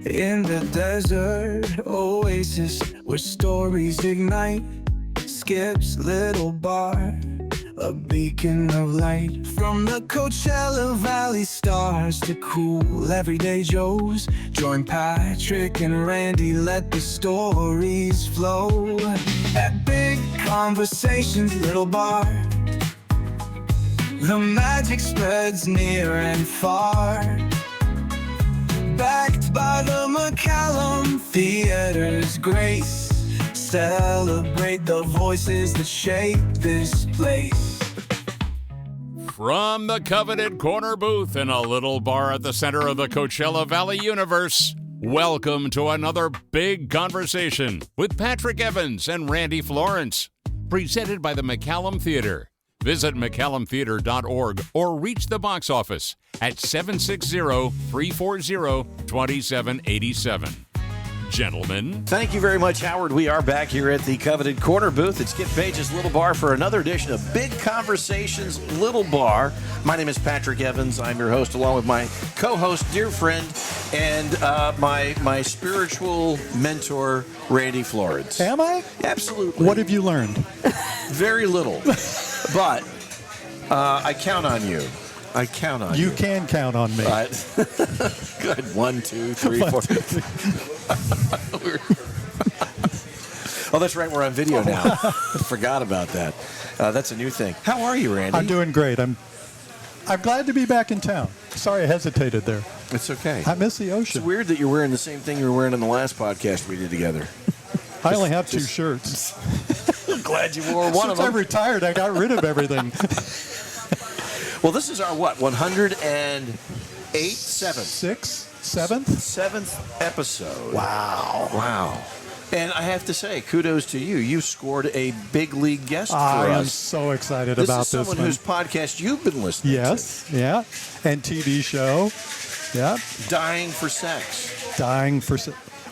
In the desert oasis where stories ignite, Skip's little bar, a beacon of light. From the Coachella Valley stars to cool everyday Joes, join Patrick and Randy, let the stories flow. At Big Conversations Little Bar, the magic spreads near and far. Backed by the McCallum Theater's grace, celebrate the voices that shape this place. From the coveted corner booth in a little bar at the center of the Coachella Valley universe, welcome to another Big Conversation with Patrick Evans and Randy Florence, presented by the McCallum Theater. Visit McCallumTheater.org or reach the box office at 760-340-2787. Gentlemen. Thank you very much, Howard. We are back here at the coveted corner booth at Skip Page's Little Bar for another edition of Big Conversations Little Bar. My name is Patrick Evans. I'm your host, along with my co-host, dear friend, and my spiritual mentor, Randy Florence. Am I? Absolutely. What have you learned? Very little. But I count on you. I count on you. You can count on me. Good. 1, 2, 3, 4. Oh, that's right. We're on video now. Forgot about that. That's a new thing. How are you, Randy? I'm doing great. I'm glad to be back in town. Sorry I hesitated there. It's okay. I miss the ocean. It's weird that you're wearing the same thing you were wearing in the last podcast we did together. I only have two shirts. I'm glad you wore one of them. Since I retired, I got rid of everything. Well, this is our, 108th, 7th episode. Wow. And I have to say, kudos to you. You scored a big league guest for us. I am so excited about this. This is someone whose podcast you've been listening to. Yes, yeah. And TV show. Yeah. Dying for Sex.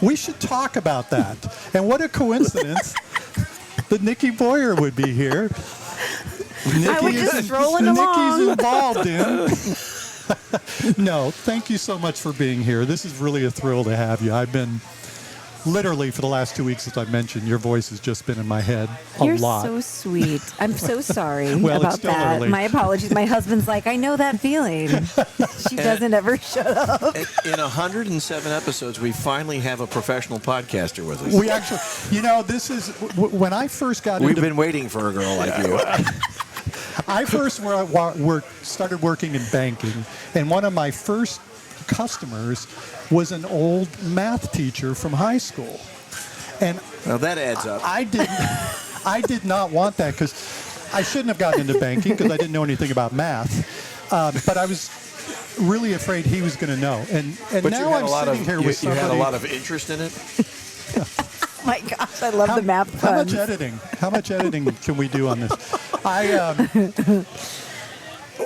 We should talk about that. And what a coincidence that Nikki Boyer would be here. I was just rolling along. Nikki's involved in. No, thank you so much for being here. This is really a thrill to have you. I've been literally for the last 2 weeks, as I mentioned, your voice has just been in my head a lot. You're so sweet. I'm so sorry Well, about it's still that. early. My apologies. My husband's like, I know that feeling. She doesn't ever shut up. In 107 episodes, we finally have a professional podcaster with us. We actually, this is when I first got We've into. been waiting for a girl like you. I first started working in banking, and one of my first customers was an old math teacher from high school. And Now that adds up. I did not want that because I shouldn't have gotten into banking because I didn't know anything about math. But I was really afraid he was going to know. And But now I'm sitting here with you somebody. had a lot of interest in it? My gosh, I love the math How puns. How much editing can we do on this?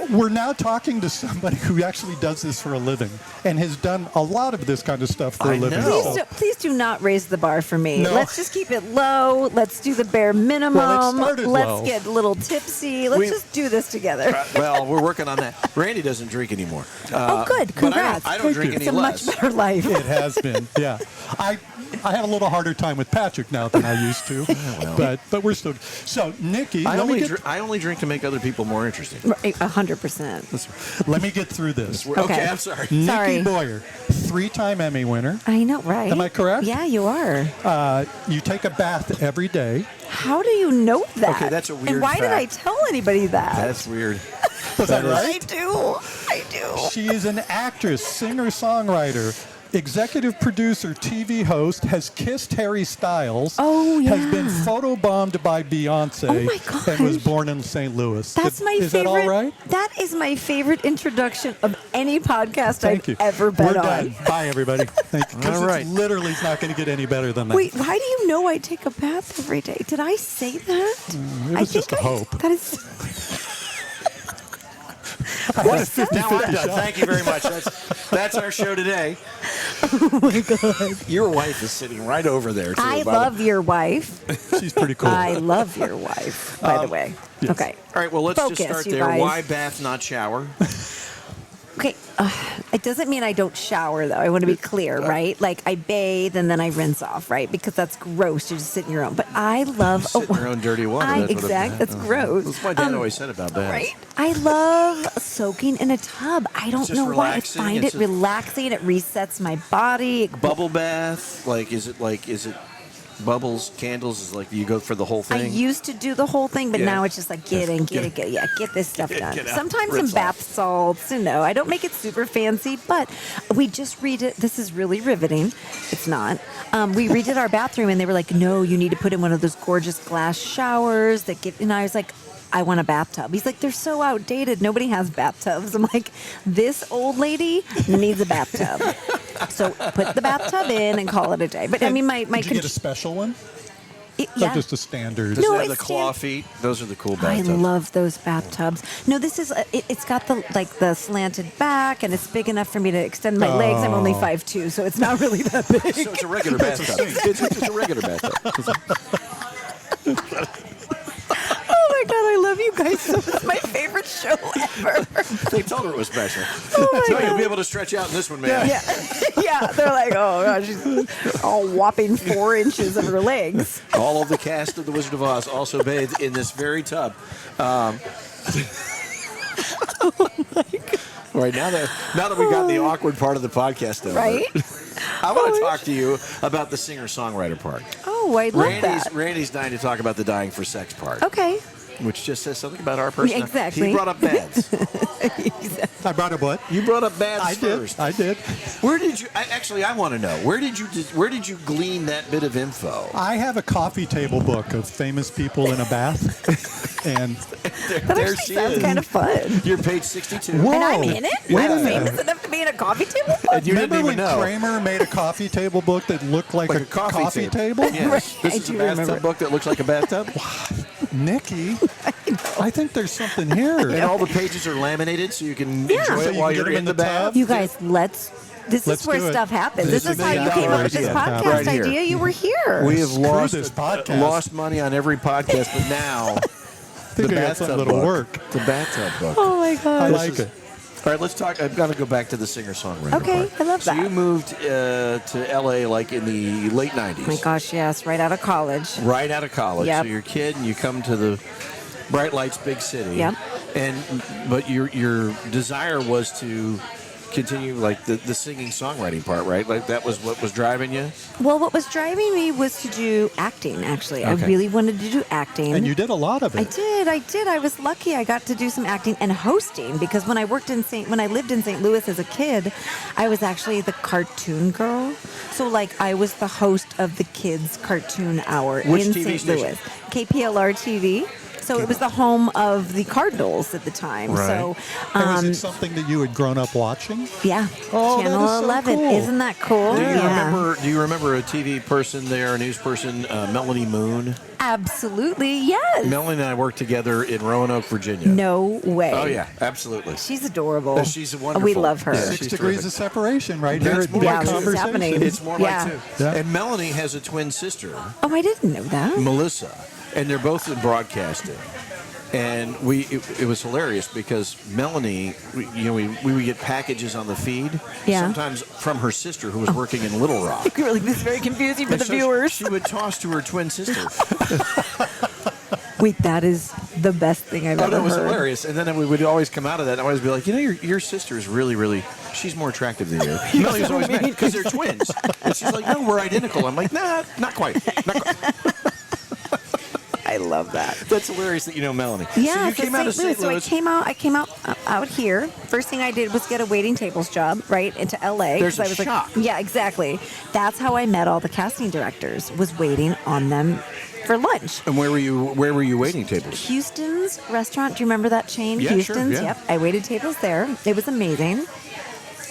We're now talking to somebody who actually does this for a living and has done a lot of this kind of stuff for a living. know. Please do not raise the bar for me. No. Let's just keep it low. Let's do the bare minimum. Well, it started Let's low. get a little tipsy. Let's just do this together. Well, we're working on that. Randy doesn't drink anymore. Oh, good. But Congrats. I don't drink you. any It's a less. much better life. It has been, yeah. I have a little harder time with Patrick now than I used to, but we're still. So, Nikki, I let only drink to make other people more interesting. 100%. me get through this. Okay, I'm sorry. Nikki Sorry. Boyer, 3-time Emmy winner. I know, right? Am I correct? Yeah, you are. You take a bath every day. How do you know that? Okay, that's a weird And why did I fact. tell anybody that? That's weird. Was that I right? do. She is an actress, singer-songwriter, executive producer, TV host, has kissed Harry Styles, Oh, has yeah. been photobombed by Beyonce, Oh, my gosh. and was born in St. Louis. That's my is favorite. that all right? That is my favorite introduction of any podcast Thank I've you. ever been We're on. done. Bye, everybody. Thank you. 'Cause All right. It's literally not going to get any better than that. Wait, why do you know I take a bath every day? Did I say that? It was just a hope. That is. I had a 50-50 Now I'm done. shot. Thank you very much. That's our show today. Oh my God. Your wife is sitting right over there. Too, I by the- love your wife. She's pretty cool. I love your wife, by the way. yes. Okay. All right, well, let's just Focus, start you there. guys. Why bath, not shower? Okay, it doesn't mean I don't shower, though. I want to be clear, right? Like, I bathe and then I rinse off, right? Because that's gross to just sit in your own. But I love... Sit in your own dirty water. That's gross. That's what my dad always said about that. Right? I love soaking in a tub. I don't just know why. I relaxing. find it relaxing. It resets my body. Bubble bath? Is it bubbles, candles? Is like you go for the whole I thing? used to do the whole thing, but now it's just like get this stuff done. Get out. Sometimes Rinse some bath salts, I don't make it super fancy, but we just redid. This is really riveting. It's not. We redid our bathroom, and they were like, "No, you need to put in one of those gorgeous glass showers that give." And I was like, I want a bathtub. He's like, they're so outdated. Nobody has bathtubs. I'm like, this old lady needs a bathtub. So put the bathtub in and call it a day. But I mean, my Did you get a special one? yeah. Or just a standard? Does No, it have the it's claw feet? Those are the cool I bathtubs. love those bathtubs. No, this is it's got the slanted back, and it's big enough for me to extend my legs. I'm only 5'2", so it's not really that big. So it's a regular bathtub. It's a regular bathtub. Oh my God, I love you guys so much. It's my favorite show ever. They told her it was special. Oh my So God. you'll be able to stretch out in this one, man. Yeah, yeah. They're like, oh gosh, she's all whopping 4 inches of her legs. All of the cast of The Wizard of Oz also bathed in this very tub. Right now that we've got the awkward part of the podcast over, Right? I want to talk to you about the singer-songwriter part. Oh, I love that. Randy's dying to talk about the dying for sex part, Okay. which just says something about our person. Exactly. He brought up bads. I brought a what? You brought up bads I did. first. I did. Where did you? I want to know. Where did you glean that bit of info? I have a coffee table book of famous people in a bath, and That there actually she sounds is. kind of fun. You're page 62. Whoa. And I'm in it? Wait a I'm minute. famous enough to be in a coffee table? And you remember didn't when even know. Kramer made a coffee table book that looked like a coffee table? Yes. Right, This I is a do bathtub remember. book that looks like a bathtub. Nikki, I think there's something here. And all the pages are laminated so you can Yeah. enjoy So it you while can get you're them in in the the bath. tub? You guys, this Let's is where do it. stuff happens. This This is is how you exactly came up right with this here. podcast Right here. idea. You were here. We have Screw lost this podcast. lost money on every podcast, but now I think I got some little book. work. The bathtub book. Oh my God. I like it. All right, let's talk. I've got to go back to the singer-songwriter Okay, part. I love So that. you moved to L.A. like in the late 90s. Oh my gosh, yes, right out of college. Right out of college. Yep. So you're a kid and you come to the bright lights, big city. Yep. But your desire was to continue like the singing songwriting part, right? Like that was what was driving you. Well, what was driving me was to do acting, actually. Okay. I really wanted to do acting. And you did a lot of I it. did. I was lucky. I got to do some acting and hosting because when I lived in St. Louis as a kid, I was actually the cartoon girl. So like I was the host of the kids' cartoon hour Which in TV St. station? Louis, KPLR TV. So it was the home of the Cardinals at the time. Right. So And was it something that you had grown up watching? yeah, Oh, that Channel is so 11. cool. Isn't that cool? Do you Yeah. remember a TV person there, a news person, Melanie Moon? Absolutely, yes. Melanie and I worked together in Roanoke, Virginia. No way. Oh yeah, absolutely. She's adorable. She's wonderful. We love her. Yeah, 6 she's degrees terrific. of separation right That's here at more Big like two. Conversation. Happening. It's more Yeah. like two. Yeah. And Melanie has a twin sister, Oh, I didn't know that. Melissa, and they're both in broadcasting. And it was hilarious because Melanie, we would get packages on the feed, Yeah. sometimes from her sister who was working in Little Rock. Really, this is very confusing for And the so viewers. She would toss to her twin sister. Wait, that is the best thing I've Oh, ever that was heard. hilarious. And then we would always come out of that and always be like, your sister is really, really, she's more attractive than you. Melanie was always mad because they're twins. And she's like, no, we're identical. I'm like, nah, not quite. Not quite. I love that. That's hilarious that you know Melanie. Yeah, so you came out of St. So Louis. I came out here. First thing I did was get a waiting tables job, right, into LA. There's 'cause a I was shock. Like, yeah, exactly. That's how I met all the casting directors. Was waiting on them for lunch. And where were you waiting tables? Houston's restaurant. Do you remember that chain? Yeah, sure, Houston's. yeah. Yep. I waited tables there. It was amazing.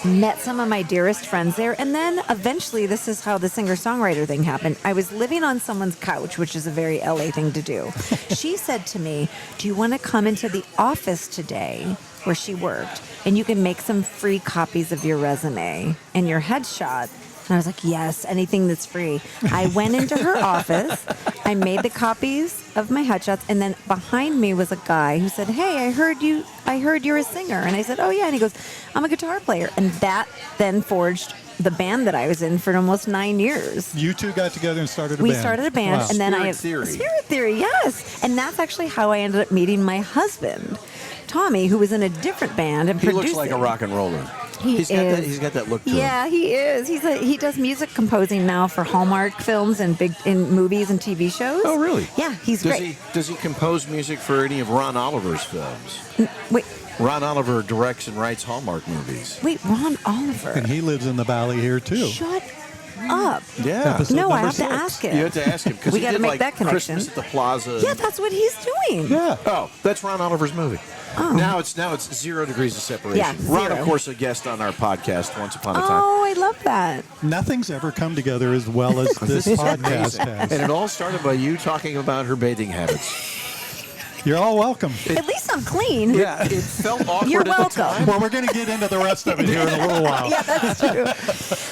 Met some of my dearest friends there. And then eventually, this is how the singer-songwriter thing happened. I was living on someone's couch, which is a very LA thing to do. She said to me, do you want to come into the office today where she worked? And you can make some free copies of your resume and your headshot And I was like, yes, anything that's free. I went into her office. I made the copies of my headshots. And then behind me was a guy who said, hey, I heard you're a singer. And I said, oh, yeah. And he goes, I'm a guitar player. And that then forged the band that I was in for almost 9 years. You two got together and started a band. We started a band, Wow. and then Spirit Theory, yes. And that's actually how I ended up meeting my husband, Tommy, who was in a different band and He producing. looks like a rock and roller. He's got that look to him. Yeah, he is. He does music composing now for Hallmark films and in movies and TV shows. Oh, really? Yeah, he's great. Does he compose music for any of Ron Oliver's films? Wait, Ron Oliver directs and writes Hallmark movies. Ron Oliver. And he lives in the valley here, too. Shut up. Yeah. Episode No, I number have to 6. ask him. You have to ask him because We he gotta did make like that connection. Christmas at the Plaza. Yeah, that's what he's doing. Yeah. Oh, that's Ron Oliver's movie. Oh. Now it's 0 degrees of separation. Yeah, Ron, 0. of course, a guest on our podcast once upon a time. Oh, I love that. Nothing's ever come together as well as this podcast has. And it all started by you talking about her bathing habits. You're all welcome. At least I'm clean. Yeah, it felt awkward You're at the welcome. time. Well, we're going to get into the rest of it here in a little while. Yeah, that's true.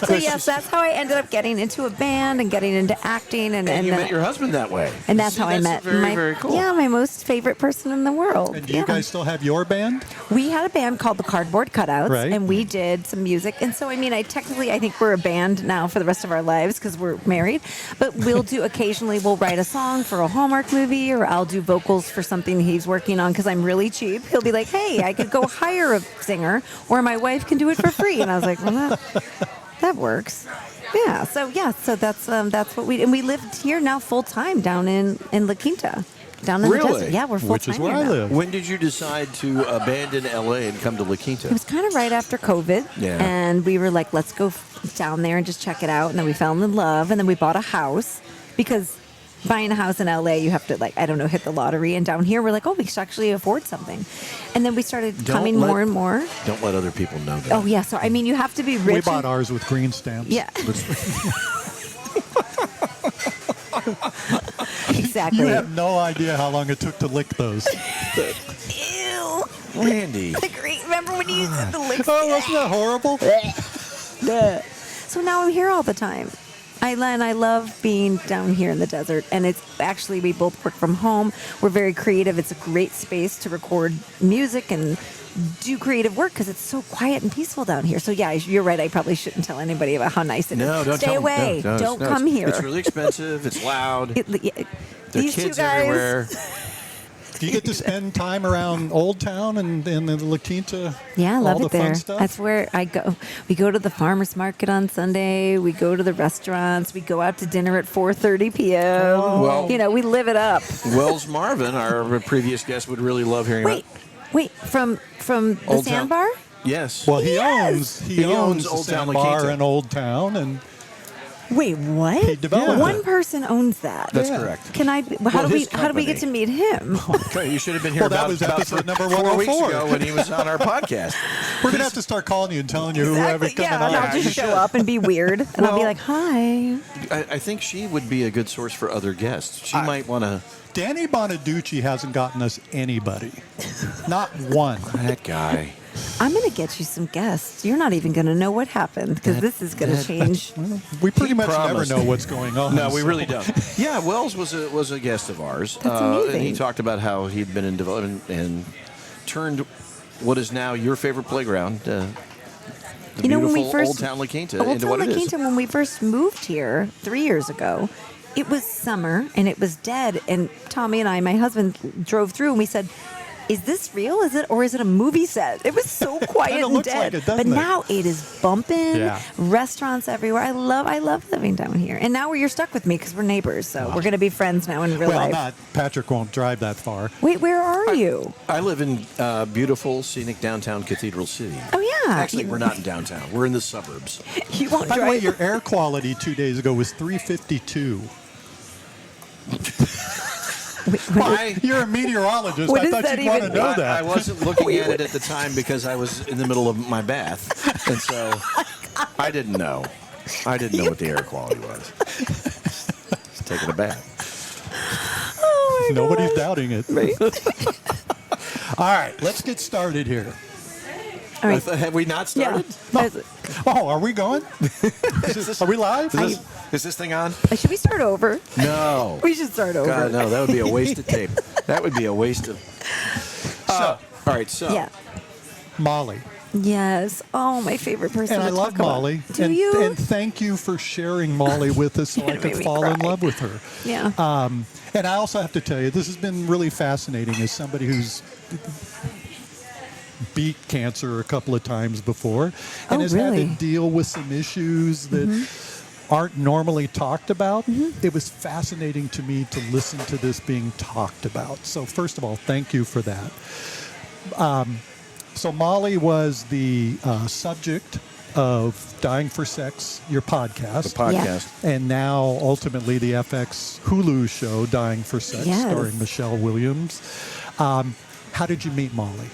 So yes, that's how I ended up getting into a band and getting into acting, and And you met your husband that way. and that's See, how I met very, very cool. my most favorite person in the world. And do you guys still have your band? We had a band called the Cardboard Cutouts, Right. and we did some music. And so, I mean, I think we're a band now for the rest of our lives because we're married. But we'll write a song for a Hallmark movie, or I'll do vocals for something he's working on because I'm really cheap. He'll be like, hey, I could go hire a singer, or my wife can do it for free. And I was like, well, that works. Yeah. So that's what we lived here now full time down in La Quinta, down in the Really? desert. Yeah, we're full Which time is where here I now. live. When did you decide to abandon LA and come to La It Quinta? was kind of right after COVID, Yeah. and we were like, let's go down there and just check it out. And then we fell in love, and then we bought a house because buying a house in LA, you have to hit the lottery. And down here, we're like, oh, we should actually afford something. And then we started coming more and more. Don't let other people know that. Oh yeah, so I mean, you have to be rich. We bought ours with green stamps. Yeah. Exactly. You have no idea how long it took to lick those. Ew. Randy. Remember when you used to lick? Oh, wasn't that horrible? So now I'm here all the time. I love being down here in the desert, and it's actually, we both work from home. We're very creative. It's a great space to record music and do creative work because it's so quiet and peaceful down here. So yeah, you're right. I probably shouldn't tell anybody about how nice it is. No, don't Stay tell them. away. No, Don't no, come here. It's really expensive. It's loud. There are These two kids guys. everywhere. Do you get to spend time around Old Town and in the La Quinta? Yeah, I love all it the there. fun stuff? That's where I go. We go to the farmers market on Sunday. We go to the restaurants. We go out to dinner at 4:30 p.m. Well- we live it up. Wells Marvin, our previous guest, would really love hearing Wait, from the Old Town. sandbar? Yes. Well, he Yes! owns Old the Town La Sandbar Quinta. in Old Town, and Wait, what? He developed One it. person owns that. That's Yeah. correct. Can I? How do we? his How do we get company. to meet him? Okay, you should have been here Well, that about, was about episode number 4 weeks 104. ago when he was on our podcast. we're gonna have to start calling you and telling you whoever's coming yeah, on. and I'll you just show should. up and be weird, and I'll be Well- like, "Hi." I think she would be a good source for other guests. She might want to. Danny Bonaducci hasn't gotten us anybody, not one. That guy. I'm gonna get you some guests. You're not even gonna know what happened because this is gonna change. We pretty much promised. never know what's going on. No, we so- really don't. Yeah, Wells was a guest of ours. That's And amazing. he talked about how he'd been in development and turned what is now your favorite playground, the When we beautiful first Old Town La Quinta, Old into Town what La it is. Quinta, when we first moved here 3 years ago, it was summer and it was dead. And Tommy and I, my husband, drove through and we said, "Is this real? Is it a movie set?" It was so quiet Kinda and looks dead. like it, but doesn't it? now it is bumping. Yeah. Restaurants everywhere. I love living down here. And now you're stuck with me because we're neighbors. So we're gonna be friends now in real Well, life. not Patrick won't drive that far. Wait, where are you? I live in beautiful, scenic downtown Cathedral City. Oh yeah. Actually, we're not in downtown. We're in the suburbs. You won't By the way, drive. your air quality 2 days ago was 352. You're a meteorologist. What I does thought that you'd want to even know mean? that. I wasn't looking at it at the time because I was in the middle of my bath, and so I didn't know. I didn't know what the air quality was. Taking a bath. Oh my Nobody's God. doubting it. All right, let's get started here. All right. Have we not Yeah. started? Oh, are we going? Are we live? Is this thing on? Should we start over? No. We should start over. God, no, that would be a waste of tape. That would be a waste of. All right, so. Yeah. Molly. Yes. Oh, my favorite person And to I love talk about. Molly. Do and, you? and thank you for sharing Molly with us so I Made could me fall in cry. love with her. Yeah. And I also have to tell you, this has been really fascinating as somebody who's beat cancer a couple of times before and Oh, has had to really? deal with some issues that aren't normally talked about. It was fascinating to me to listen to this being talked about. So first of all, thank you for that. So Molly was the subject of Dying for Sex, your podcast. The podcast. And now, ultimately, the FX Hulu show, Dying for Sex, Yes. starring Michelle Williams. How did you meet Molly?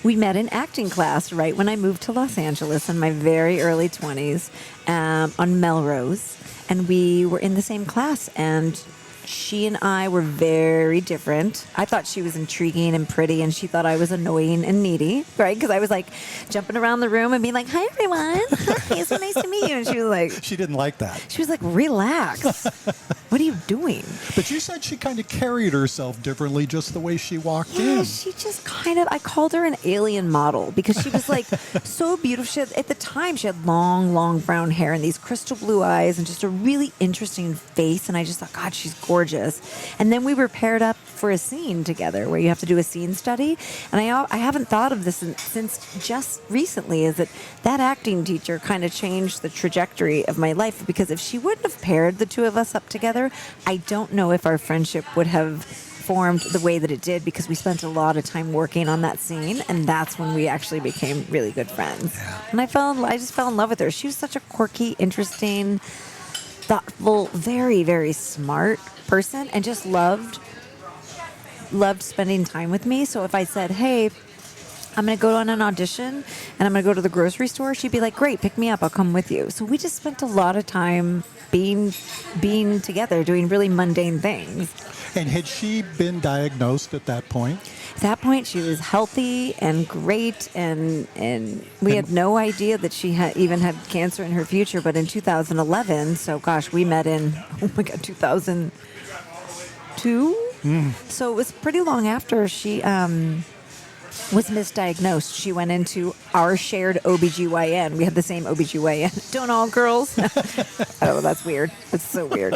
We met in acting class right when I moved to Los Angeles in my very early 20s on Melrose. And we were in the same class. And she and I were very different. I thought she was intriguing and pretty, and she thought I was annoying and needy, right? Because I was like jumping around the room and being like, "Hi, everyone. Hi, it's so nice to meet you." And she was like, She didn't like that. "Relax. What are you doing?" But you said she kind of carried herself differently just the way she walked Yeah, in. she just kind of, I called her an alien model because she was like so beautiful. She had, at the time, she had long, long brown hair and these crystal blue eyes and just a really interesting face. And I just thought, God, she's gorgeous. And then we were paired up for a scene together where you have to do a scene study. And I haven't thought of this since just recently, is that acting teacher kind of changed the trajectory of my life, because if she wouldn't have paired the two of us up together, I don't know if our friendship would have formed the way that it did, because we spent a lot of time working on that scene, and that's when we actually became really good friends. And I just fell in love with her. She was such a quirky, interesting, thoughtful, very, very smart person, and just loved spending time with me. So if I said, "Hey, I'm going to go on an audition and I'm going to go to the grocery store," she'd be like, "Great, pick me up. I'll come with you." So we just spent a lot of time being together, doing really mundane things. And had she been diagnosed at that point? At that point, she was healthy and great, and we had no idea that she even had cancer in her future. But in 2011, so gosh, we met in, 2002? So it was pretty long after she was misdiagnosed. She went into our shared OBGYN. We had the same OBGYN. Don't all girls? Oh, that's weird. That's so weird.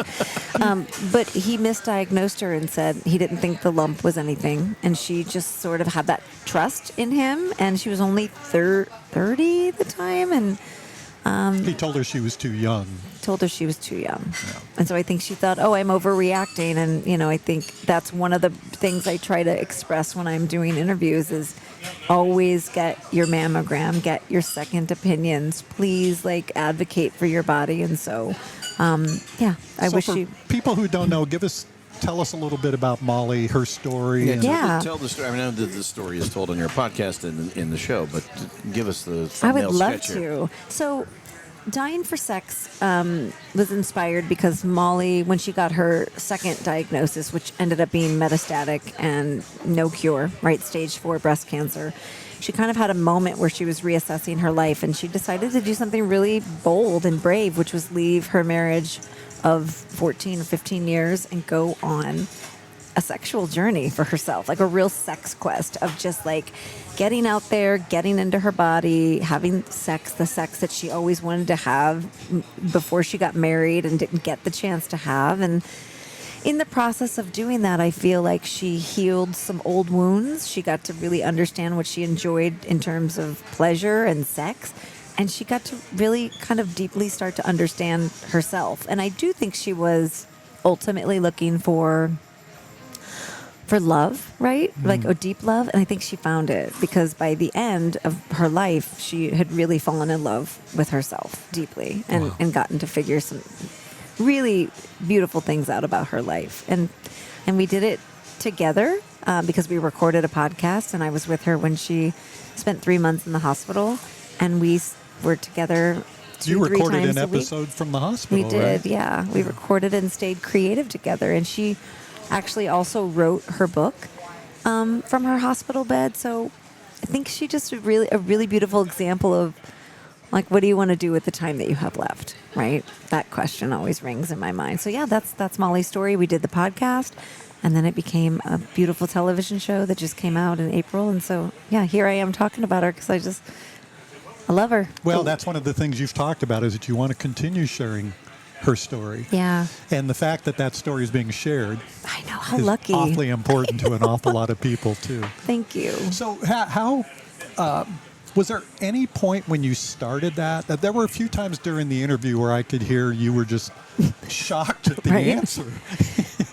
But he misdiagnosed her and said he didn't think the lump was anything. And she just sort of had that trust in him. And she was only 30 at the time. And He told her she was too young. told her she was too young. And so I think she thought, "Oh, I'm overreacting." And, I think that's one of the things I try to express when I'm doing interviews is always get your mammogram, get your second opinions. Please, advocate for your body. And so, I So wish for you... people who don't know, tell us a little bit about Molly, her story. and- Yeah. Tell the story. I mean, I know that the story is told on your podcast and in the show, but give us the I would thumbnail love sketch here. to. So, Dying for Sex was inspired because Molly, when she got her second diagnosis, which ended up being metastatic and no cure, right, stage 4 breast cancer, she kind of had a moment where she was reassessing her life, and she decided to do something really bold and brave, which was leave her marriage of 14 or 15 years and go on a sexual journey for herself, like a real sex quest of just getting out there, getting into her body, having sex, the sex that she always wanted to have before she got married and didn't get the chance to have. And in the process of doing that, I feel like she healed some old wounds. She got to really understand what she enjoyed in terms of pleasure and sex. And she got to really kind of deeply start to understand herself. And I do think she was ultimately looking for love, right? Like a deep love. And I think she found it, because by the end of her life, she had really fallen in love with herself deeply and gotten to figure some really beautiful things out about her life. And we did it together because we recorded a podcast, and I was with her when she spent 3 months in the hospital, and we were together 2-3 You recorded times an a week. episode from the hospital, We did, right? yeah. We recorded and stayed creative together. And she actually also wrote her book from her hospital bed. So I think she just a really beautiful example of, like, what do you want to do with the time that you have left, right? That question always rings in my mind. So yeah, that's Molly's story. We did the podcast, and then it became a beautiful television show that just came out in April. And so yeah, here I am talking about her because I love her. Well, that's one of the things you've talked about, is that you want to continue sharing her story. Yeah. And the fact that story is being shared, I know, how is lucky. awfully important to an awful lot of people too. Thank you. So how was there any point when you started that there were a few times during the interview where I could hear you were just shocked at the Right. answer?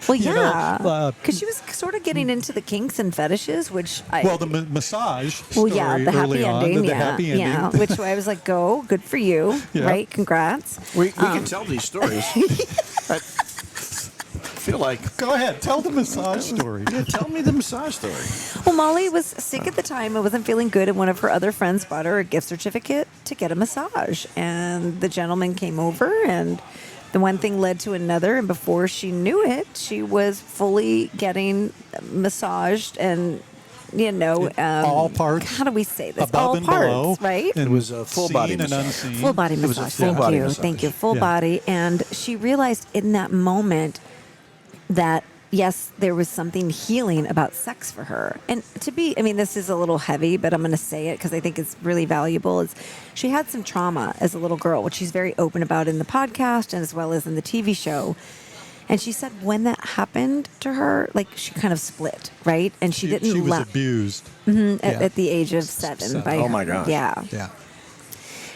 Well, You know, yeah, because she was sort of getting into the kinks and fetishes, which the massage well, story yeah, the early happy on, ending, the happy ending. yeah, which I was like, good for you, Yeah. right? Congrats. We can tell these stories. I feel like. Go ahead, tell the massage story. Yeah, tell me the massage story. Well, Molly was sick at the time and wasn't feeling good, and one of her other friends bought her a gift certificate to get a massage, and the gentleman came over, and the one thing led to another, and before she knew it, she was fully getting massaged and, all parts. How do we say this? Above All and parts, below. right? It was a full Seen body and massage. unseen. Full body was a massage. full Thank body you. massage. Thank you. Full Yeah. body. And she realized in that moment that, yes, there was something healing about sex for her. And this is a little heavy, but I'm going to say it because I think it's really valuable. She had some trauma as a little girl, which she's very open about in the podcast and as well as in the TV show. And she said when that happened to her, like, she kind of split, right? And she didn't She was abused. at the age of 7. By Oh, my gosh. Yeah. Yeah.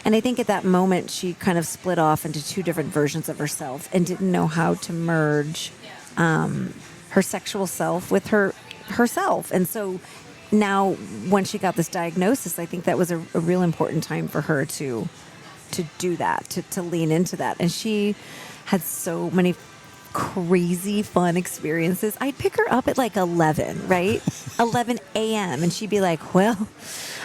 And I think at that moment, she kind of split off into two different versions of herself and didn't know how to merge her sexual self with herself. And so now when she got this diagnosis, I think that was a real important time for her to do that, to lean into that. And she had so many crazy fun experiences. I'd pick her up at like 11, right? 11 a.m. And she'd be like, well,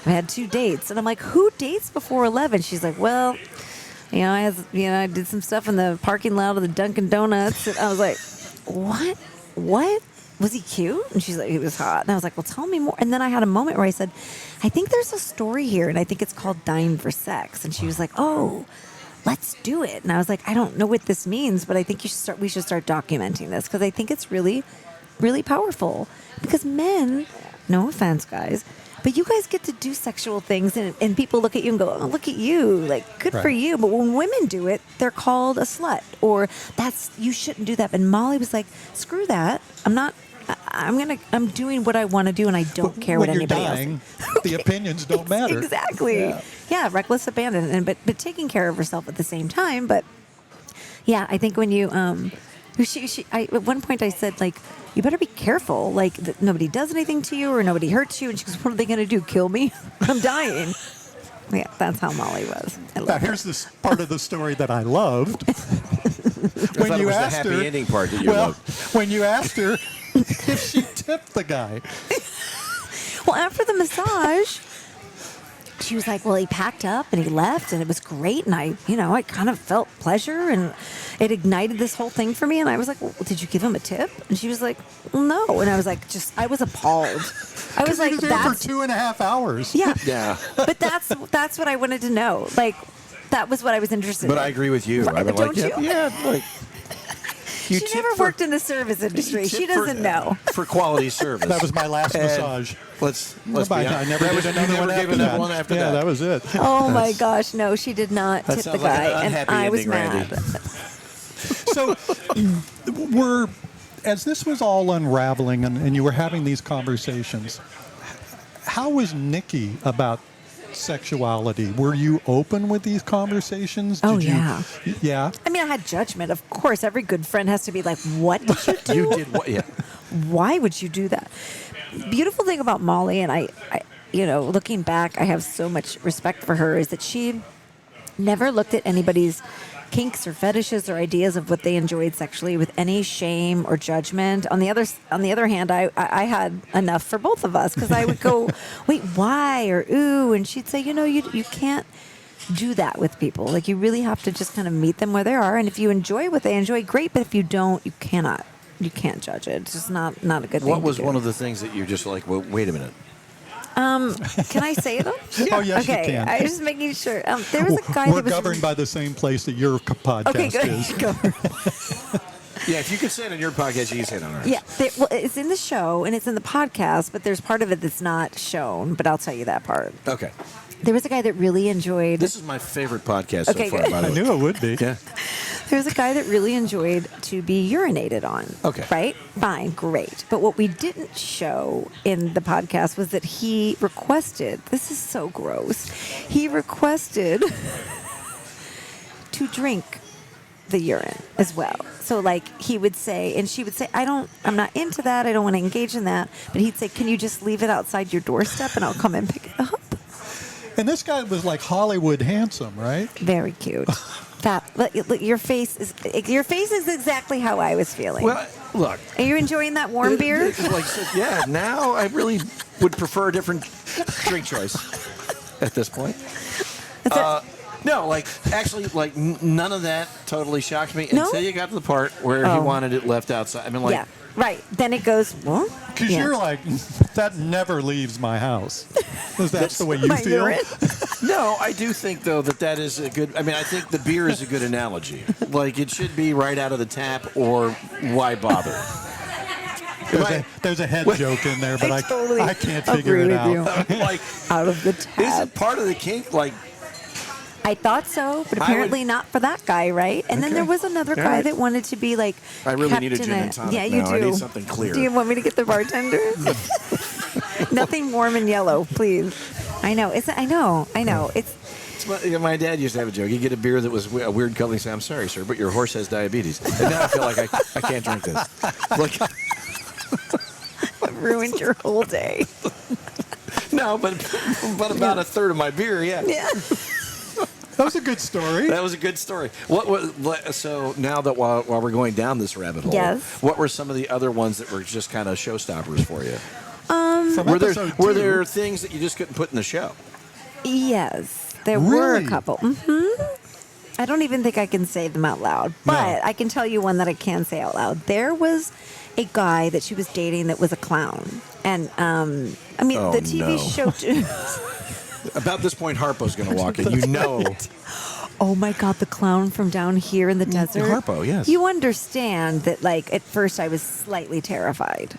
I had 2 dates. And I'm like, who dates before 11? She's like, well, I did some stuff in the parking lot of the Dunkin' Donuts. And I was like, what? Was he cute? And she's like, he was hot. And I was like, well, tell me more. And then I had a moment where I said, I think there's a story here, and I think it's called Dying for Sex. And she was like, oh, let's do it. And I was like, I don't know what this means, but I think we should start documenting this, because I think it's really, really powerful. Because men, no offense, guys, but you guys get to do sexual things, and people look at you and go, oh, look at you, like, good for you. But when women do it, they're called a slut, or you shouldn't do that. And Molly was like, screw that. I'm doing what I want to do, and I don't care what anybody else thinks. The opinions don't matter. Exactly. Yeah, reckless abandon, but taking care of herself at the same time. But yeah, I think when you at one point I said, like, you better be careful, like, that nobody does anything to you or nobody hurts you. And she goes, what are they going to do? Kill me? I'm dying. Yeah, that's how Molly was. Now, here's this part of the story that I loved. When it was the happy ending part that you loved. When you asked her if she tipped the guy. Well, after the massage, she was like, well, he packed up and he left, and it was great. And I kind of felt pleasure, and it ignited this whole thing for me. And I was like, well, did you give him a tip? And she was like, well, no. And I was like, I was appalled. I was like, he was there for 2.5 hours. Yeah. Yeah. But that's what I wanted to know. Like, that was what I was interested in. But I agree with you. Right, I've been don't like, you? yeah, like. She never worked in the service industry. She doesn't know. For quality service. That was my last massage. Let's be I never did another one after that. Yeah, that was it. Oh my gosh, no, she did not tip the sounds like guy, an and unhappy I was ending, Randy. mad. So, as this was all unraveling and you were having these conversations, how was Nikki about sexuality? Were you open with these conversations? Yeah. Yeah. I mean, I had judgment. Of course, every good friend has to be like, what did you do? You did what? Yeah. Why would you do that? Beautiful thing about Molly, and I looking back, I have so much respect for her, is that she never looked at anybody's kinks or fetishes or ideas of what they enjoyed sexually with any shame or judgment. On the other hand, I had enough for both of us, because I would go, wait, why? Or ooh, and she'd say, you can't do that with people. Like, you really have to just kind of meet them where they are, and if you enjoy what they enjoy, great. But if you don't, you can't judge it. It's just not a good thing. What was to do. one of the things that you're just like, well, wait a minute? Can I say them? Oh, yes, Okay, you can. I was just making sure. There was a guy We're that was governed by the same place that your podcast Okay, good. is. Yeah, if you could say it on your podcast, you can say it on ours. Yeah, well, it's in the show and it's in the podcast, but there's part of it that's not shown. But I'll tell you that part. Okay. There was a guy that really enjoyed. This is my favorite podcast Okay, so far, good. by the I way. knew it would be. Yeah. There was a guy that really enjoyed to be urinated on. Okay. Right? Fine, great. But what we didn't show in the podcast was that he requested, this is so gross, he requested to drink the urine as well. So like he would say, and she would say, I'm not into that. I don't want to engage in that. But he'd say, can you just leave it outside your doorstep and I'll come and pick it up? And this guy was like Hollywood handsome, right? Very cute. Look, your face is exactly how I was feeling. Well, look. Are you enjoying that warm beer? Yeah, now I really would prefer a different drink choice at this point. No, actually, none of that totally shocked me No? until you got to the part where he wanted it left outside. I mean, Yeah, right. Then it goes, what? Because you're like, that never leaves my house. Because that's the way you My feel. urine? No, I do think, though, that is a good... I mean, I think the beer is a good analogy. Like, it should be right out of the tap, or why bother? There's a head joke in there, but I totally I can't figure agree it with out. Like, Out of the is tap. it part of the kink? Like, I thought so, but apparently not for that guy, right? And then Okay. there was another All guy right. that wanted to be like. I really kept need a in gin and tonic Yeah, you now. do. I need something clear. Do you want me to get the bartender? Nothing warm and yellow, please. I know. I know. It's my dad used to have a joke. He'd get a beer that was a weird color and say, I'm sorry, sir, but your horse has diabetes. And now I feel like I can't drink this. Like, ruined your whole day. no, but about a third of my beer, yeah. Yeah. That was a good story. That was a good story. So now that while we're going down this rabbit hole, Yes. what were some of the other ones that were just kind of showstoppers for you? From Were episode were 2, there things that you just couldn't put in the show? Yes, there were Really? a couple. I don't even think I can say them out loud, but I can tell you one that I can say out loud. There was a guy that she was dating that was a clown, and I mean Oh, the TV no. show. About this point, Harpo's going to walk in. You know. Oh my God, the clown from down here in the desert. Harpo, yes. You understand that, like, at first I was slightly terrified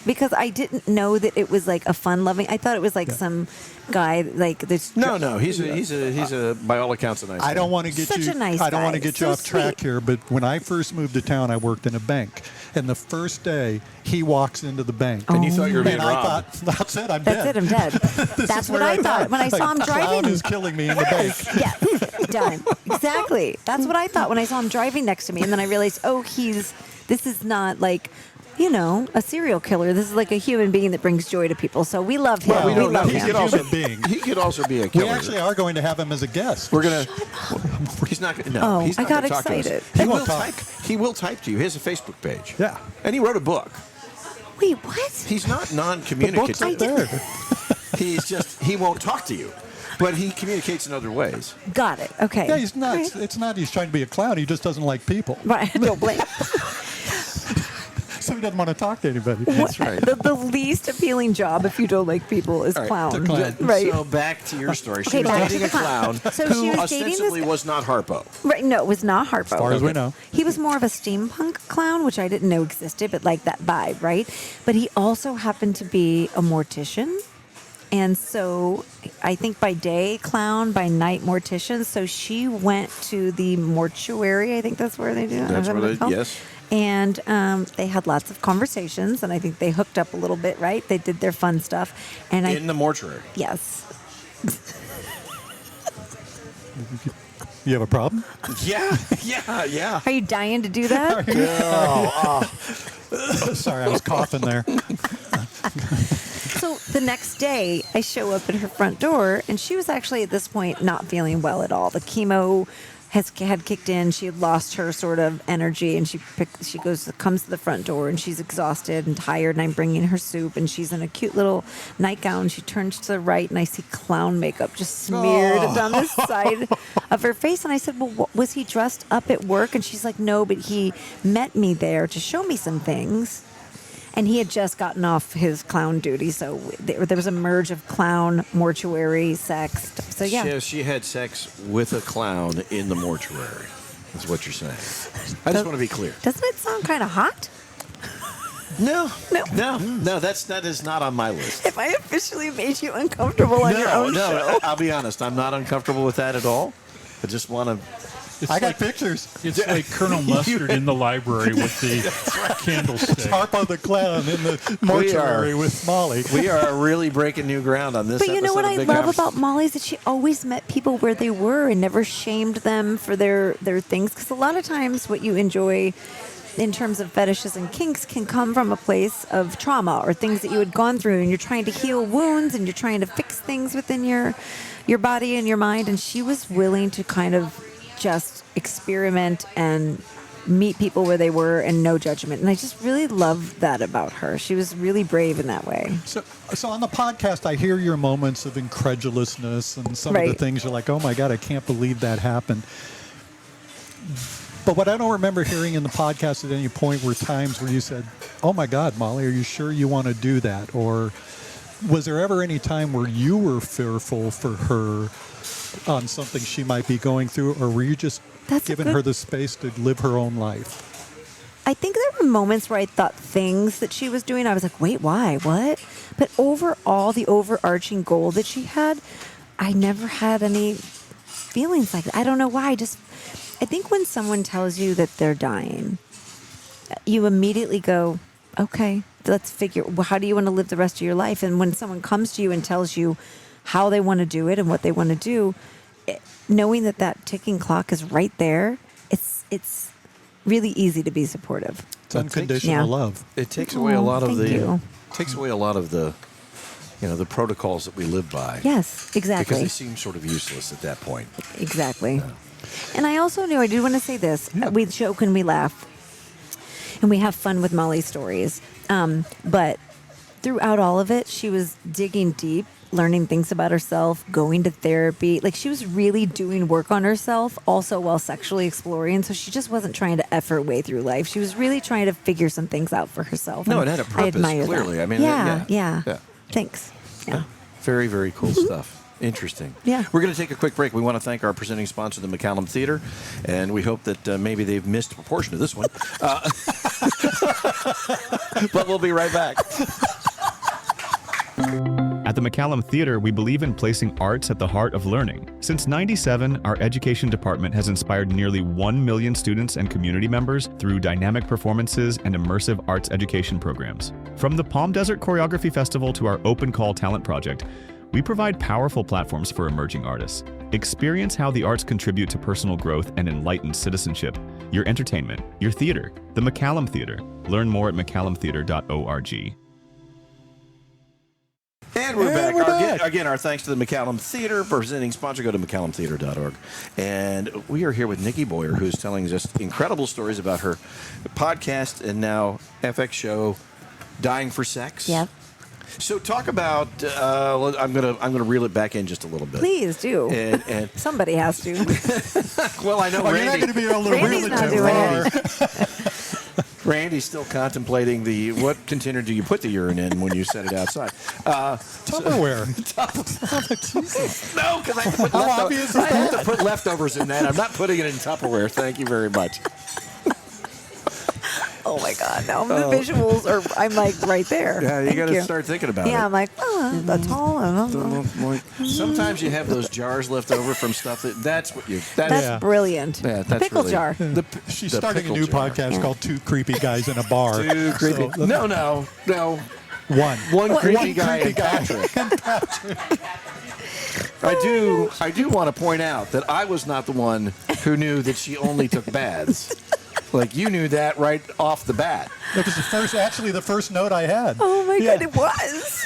because I didn't know that it was like a fun-loving. I thought it was like some guy like this. No, he's a by all accounts a nice guy. I don't want to get Such you. a nice I don't want to guy. get you So off track sweet. here, but when I first moved to town, I worked in a bank, and the first day he walks into the bank, And you thought you were being and I robbed. thought, that's it, I'm That's dead. it. I'm dead. This That's is what where I thought when I saw him a clown driving. is killing me in the bank. Yeah, done. Exactly. That's what I thought when I saw him driving next to me, and then I realized, this is not like, a serial killer. This is like a human being that brings joy to people. So we love him. Well, we don't know. love He him. could also Human being. He could also be a We killer. actually are going to have him as a guest. We're gonna. He's not. No, Oh, he's not I got gonna talk to us. excited. He He will won't talk. type. He will type to you. He has a Facebook page. Yeah. And he wrote a book. Wait, what? He's not The book's non-communicative. up there. He won't talk to you, but he communicates in other ways. Got it. Okay. Yeah, he's not. Right. It's not he's trying to be a clown. He just doesn't like people. Right. Don't blame. So he doesn't want to talk to anybody. That's right. The least appealing job if you don't like people is All right, clown. the clown. Right. So back to your story. She Okay, was back to dating the a clown clown. So who she was dating this ostensibly guy. was not Harpo. Right. No, it was not Harpo. As far as we know. He was more of a steampunk clown, which I didn't know existed, but like that vibe, right? But he also happened to be a mortician. And so I think by day clown, by night mortician. So she went to the mortuary. I think that's where they do it. That's Is that where what they- it's called? yes. And they had lots of conversations, and I think they hooked up a little bit, right? They did their fun stuff. And In the mortuary. yes. You have a problem? Yeah. Are you dying to do that? Sorry, I was coughing there. So the next day, I show up at her front door, and she was actually at this point not feeling well at all. The chemo had kicked in. She had lost her sort of energy, and she comes to the front door, and she's exhausted and tired. And I'm bringing her soup, and she's in a cute little nightgown. She turns to the right, and I see clown makeup just smeared down the side of her face. And I said, "Well, was he dressed up at work?" And she's like, "No, but he met me there to show me some things." And he had just gotten off his clown duty, so there was a merge of clown, mortuary, sex. So yeah, She had sex with a clown in the mortuary. That's what you're saying. I just want to be clear. Doesn't it sound kind of hot? No. No. That is not on my list. If I officially made you uncomfortable on your own show. I'll be honest. I'm not uncomfortable with that at all. I just want to. I got pictures. It's like Colonel Mustard in the library with the candlestick. Harpo the clown in the mortuary with Molly. We are really breaking new ground on this. But you know what I episode of Big love Conversation. about Molly is that she always met people where they were and never shamed them for their things. Because a lot of times what you enjoy in terms of fetishes and kinks can come from a place of trauma or things that you had gone through, and you're trying to heal wounds and you're trying to fix things within your body and your mind. And she was willing to kind of just experiment and meet people where they were and no judgment. And I just really love that about her. She was really brave in that way. So on the podcast, I hear your moments of incredulousness and some of the Right. things you're like, oh my God, I can't believe that happened. But what I don't remember hearing in the podcast at any point were times where you said, oh my God, Molly, are you sure you want to do that? Or was there ever any time where you were fearful for her on something she might be going through? Or were you just giving her the space to live her own life? I think there were moments where I thought things that she was doing, I was like, wait, why? What? But overall, the overarching goal that she had, I never had any feelings like that. I don't know why. I think when someone tells you that they're dying, you immediately go, okay, let's figure, how do you want to live the rest of your life? And when someone comes to you and tells you how they want to do it and what they want to do, knowing that ticking clock is right there, it's really easy to be supportive. It's unconditional Yeah. love. It takes away a lot of thank you. the protocols that we live by. Yes, exactly. Because they seem sort of useless at that point. Exactly. And I also knew, I do want to say this, we joke and we laugh and we have fun with Molly's stories. But throughout all of it, she was digging deep, learning things about herself, going to therapy. Like, she was really doing work on herself also while sexually exploring. So she just wasn't trying to F her way through life. She was really trying to figure some things out for herself. No, And it had a I purpose, admire clearly. that. I mean, yeah. yeah. Thanks. Yeah. Very, very cool stuff. Interesting. Yeah. We're going to take a quick break. We want to thank our presenting sponsor, the McCallum Theater, and we hope that maybe they've missed a proportion of this one. But we'll be right back. At the McCallum Theater, we believe in placing arts at the heart of learning. Since '97, our education department has inspired nearly 1 million students and community members through dynamic performances and immersive arts education programs. From the Palm Desert Choreography Festival to our Open Call Talent Project, we provide powerful platforms for emerging artists. Experience how the arts contribute to personal growth and enlighten citizenship. Your entertainment, your theater, the McCallum Theater. Learn more at mccallumtheater.org. And we're back. Again, our thanks to the McCallum Theater, presenting sponsor. Go to mccallumtheater.org. And we are here with Nikki Boyer, who's telling us incredible stories about her podcast and now FX show, Dying for Sex. Yep. So talk about. I'm gonna reel it back in just a little bit. Please do. And Somebody has to. well, I know You're not Randy. going to be able to Randy's reel it not too doing far. Randy's still contemplating what container do you put the urine in when you set it outside? Tupperware. No, because I have to put How obvious is I have that? to put leftovers in that. I'm not putting it in Tupperware. Thank you very much. Oh my God! Now the visuals are. I'm like right there. Yeah, you Thank got to start thinking about Yeah, it. I'm like, oh, that's all. Sometimes you have those jars left over from stuff that's what you. That's Yeah. brilliant. Yeah, The that's pickle really- jar. She's the starting a pickle new jar. podcast Yeah. called Two Creepy Guys in a Bar. Too creepy. So, No. One Creepy guy creepy and guy. Patrick. I do want to point out that I was not the one who knew that she only took baths. Like, you knew that right off the bat. That was the first note I had. Oh my Yeah. God! It was.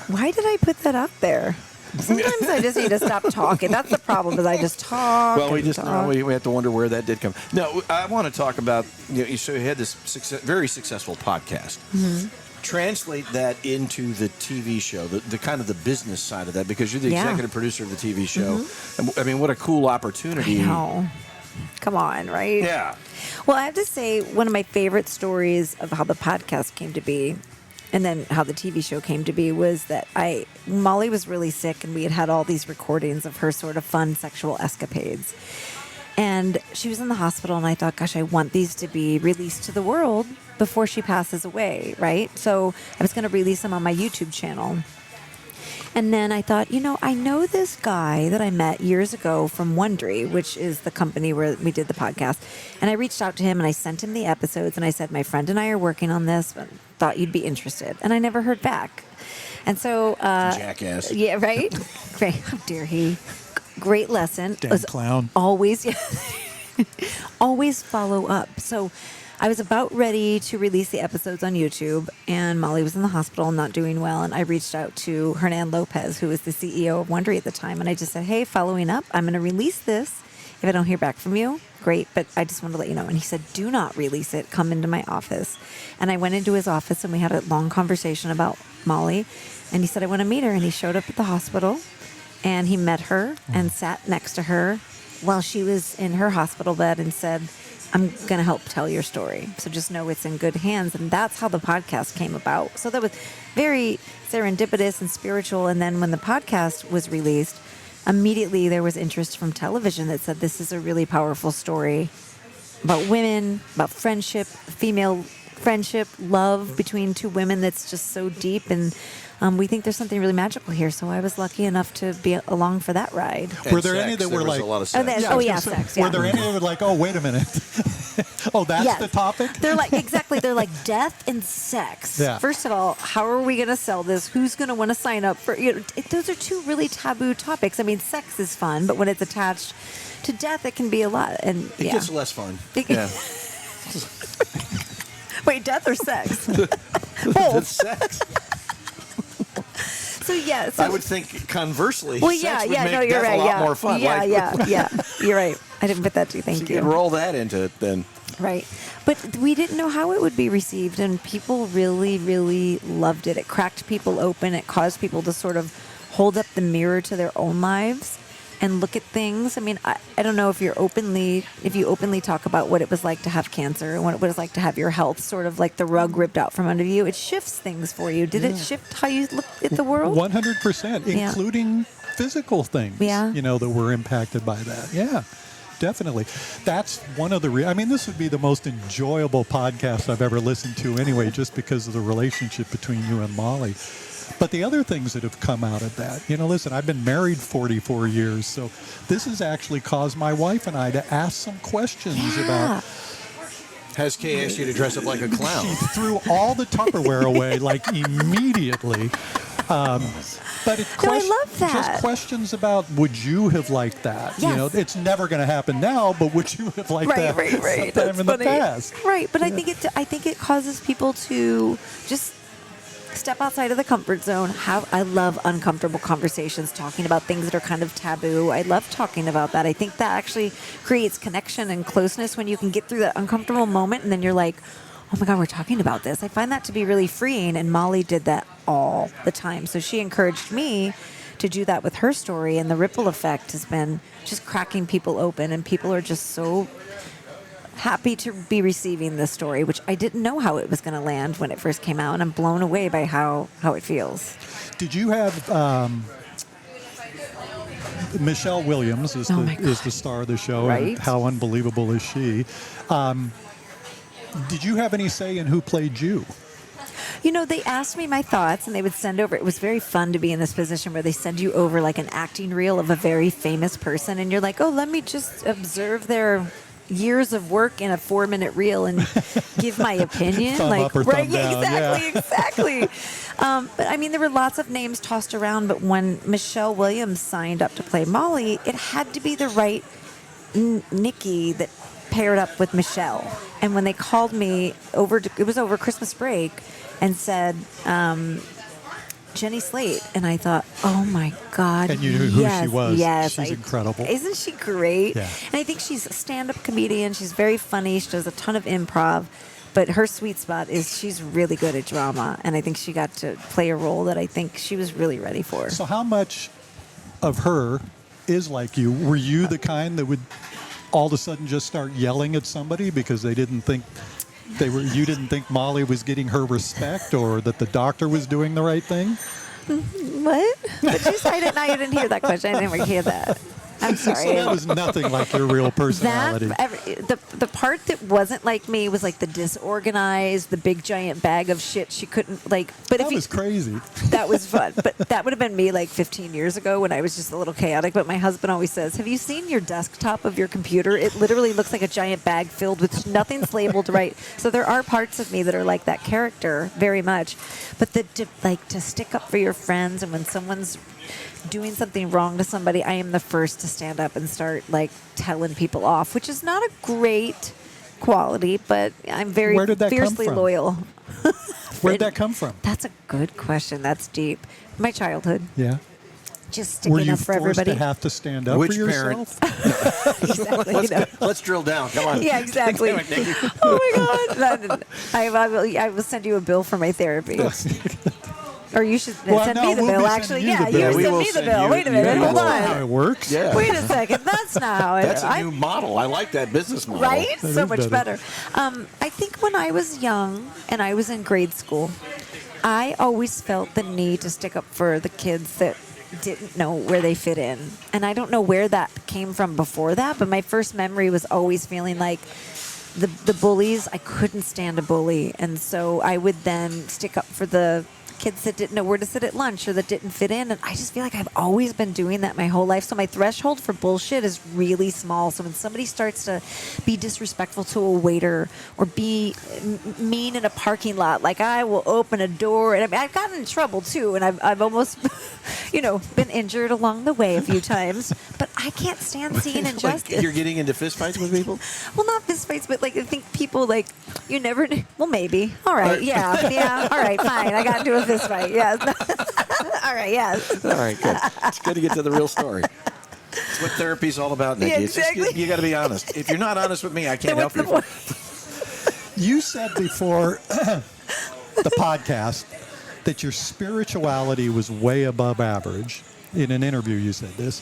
Why did I put that up there? Sometimes I just need to stop talking. That's the problem. Is I just talk. Well, we and just talk. we have to wonder where that did come. No, I want to talk about. So you had this very successful podcast. Mm-hmm. Translate that into the TV show, the kind of the business side of that, because you're the Yeah. executive producer of the TV show. I mean, what a cool opportunity! No. Come on, right? Yeah. Well, I have to say, one of my favorite stories of how the podcast came to be and then how the TV show came to be was that Molly was really sick, and we had all these recordings of her sort of fun sexual escapades. And she was in the hospital, and I thought, gosh, I want these to be released to the world before she passes away, right? So I was going to release them on my YouTube channel. And then I thought, I know this guy that I met years ago from Wondery, which is the company where we did the podcast. And I reached out to him and I sent him the episodes and I said, my friend and I are working on this, but thought you'd be interested. And I never heard back. And so... Jackass. Yeah, right? Great. How dare he? Great lesson. Damn clown. Always, always follow up. So I was about ready to release the episodes on YouTube, and Molly was in the hospital, not doing well, and I reached out to Hernan Lopez, who was the CEO of Wondery at the time, and I just said, hey, following up, I'm going to release this. If I don't hear back from you, great, but I just wanted to let you know. And he said, do not release it. Come into my office. And I went into his office, and we had a long conversation about Molly, and he said, I want to meet her, and he showed up at the hospital, and he met her and sat next to her while she was in her hospital bed and said, I'm going to help tell your story. So just know it's in good hands. And that's how the podcast came about. So that was very serendipitous and spiritual. And then when the podcast was released, immediately there was interest from television that said, this is a really powerful story about women, about friendship, female friendship, love between two women that's just so deep. And we think there's something really magical here. So I was lucky enough to be along for that ride. And Were there any sex. that were There was like... a lot of sex. Sex. Yeah. Were there any that were like, oh, wait a minute. Oh, that's Yes. the topic? They're like, exactly. They're like death and sex. Yeah. First of all, how are we going to sell this? Who's going to want to sign up for, those are two really taboo topics. I mean, sex is fun, but when it's attached to death, it can be a lot. And It yeah. gets less fun. Yeah. Wait, death or sex? It's Both. sex. So yeah. So, I would think conversely, well, sex yeah, would yeah. make No, you're death right. a lot Yeah, more fun. yeah, Like, yeah. You're right. I didn't put that to you. Thank you you. could roll that into it then. Right. But we didn't know how it would be received, and people really, really loved it. It cracked people open. It caused people to sort of hold up the mirror to their own lives and look at things. I mean, I don't know if you openly talk about what it was like to have cancer and what it was like to have your health sort of like the rug ripped out from under you. It shifts things for you. Did it shift how you look at the world? 100%, Yeah. including physical things, Yeah. that were impacted by that. Yeah, definitely. That's one of the... I mean, this would be the most enjoyable podcast I've ever listened to anyway, just because of the relationship between you and Molly. But the other things that have come out of that, listen, I've been married 44 years, so this has actually caused my wife and I to ask some questions about... Has Kay asked you to dress up like a clown? She threw all the Tupperware away, like, immediately. But it's No, I love that. just questions about, would you have liked that? Yes. It's never going to happen now, but would you have liked that Right. sometime That's in funny. the past? Right, but I think it causes people to just step outside of the comfort zone. I love uncomfortable conversations, talking about things that are kind of taboo. I love talking about that. I think that actually creates connection and closeness when you can get through that uncomfortable moment, and then you're like, oh my God, we're talking about this. I find that to be really freeing, and Molly did that all the time. So she encouraged me to do that with her story, and the ripple effect has been just cracking people open, and people are just so happy to be receiving this story, which I didn't know how it was going to land when it first came out, and I'm blown away by how it feels. Did you have... Michelle Williams is the star of the show, Right. and how unbelievable is she? Did you have any say in who played you? They asked me my thoughts, and they would send over. It was very fun to be in this position where they send you over like an acting reel of a very famous person, and you're like, oh, let me just observe their years of work in a 4-minute reel and give my opinion. Thumb like, up or right? thumb down, Exactly. But I mean, there were lots of names tossed around, but when Michelle Williams signed up to play Molly, it had to be the right Nikki that paired up with Michelle. And when they called me it was over Christmas break, and said, Jenny Slate, and I thought, oh my God. And you knew who she was. Yes. She's incredible. Isn't she great? Yeah. And I think she's a stand-up comedian. She's very funny. She does a ton of improv. But her sweet spot is she's really good at drama. And I think she got to play a role that I think she was really ready for. So how much of her is like you? Were you the kind that would all of a sudden just start yelling at somebody because they didn't think You didn't think Molly was getting her respect or that the doctor was doing the right thing? What? But you said it now. You didn't hear that question. I didn't hear that. I'm sorry. So that was nothing like your real personality. The part that wasn't like me was like the disorganized, the big giant bag of shit she couldn't like. But that was crazy. That was fun. But that would have been me like 15 years ago when I was just a little chaotic. But my husband always says, "Have you seen your desktop of your computer? It literally looks like a giant bag filled with nothing's labeled right." So there are parts of me that are like that character very much. But to stick up for your friends, and when someone's doing something wrong to somebody, I am the first to stand up and start like telling people off, which is not a great quality, but I'm very fiercely loyal. Where'd that come from? That's a good question. That's deep. My childhood. Yeah. Just sticking up for everybody. Were you forced to have to stand up for yourself? Exactly. Let's drill down. Come on. Yeah, exactly. Oh my God. I will send you a bill for my therapy. Or you should send me the bill, actually. Yeah, you send me the bill. Wait a minute. Hold on. How it works? Yeah. Wait a second. That's not how it That's a new model. I like that business model. Right? So much better. I think when I was young and I was in grade school, I always felt the need to stick up for the kids that didn't know where they fit in. And I don't know where that came from before that, but my first memory was always feeling like the bullies, I couldn't stand a bully. And so I would then stick up for the kids that didn't know where to sit at lunch or that didn't fit in. And I just feel like I've always been doing that my whole life. So my threshold for bullshit is really small. So when somebody starts to be disrespectful to a waiter or be mean in a parking lot, like I will open a door. And I've gotten in trouble too. And I've almost, been injured along the way a few times. But I can't stand seeing injustice. Like you're getting into fistfights with people? Well, not fistfights, but like I think people like, you never, well, maybe. All right. Yeah. All right. Fine. I got into a fist fight. Yes. All right. Yes. All right. Good. It's good to get to the real story. That's what therapy's all about, Nikki. Yeah, exactly. You got to be honest. If you're not honest with me, I can't help you. You said before the podcast that your spirituality was way above average. In an interview, you said this.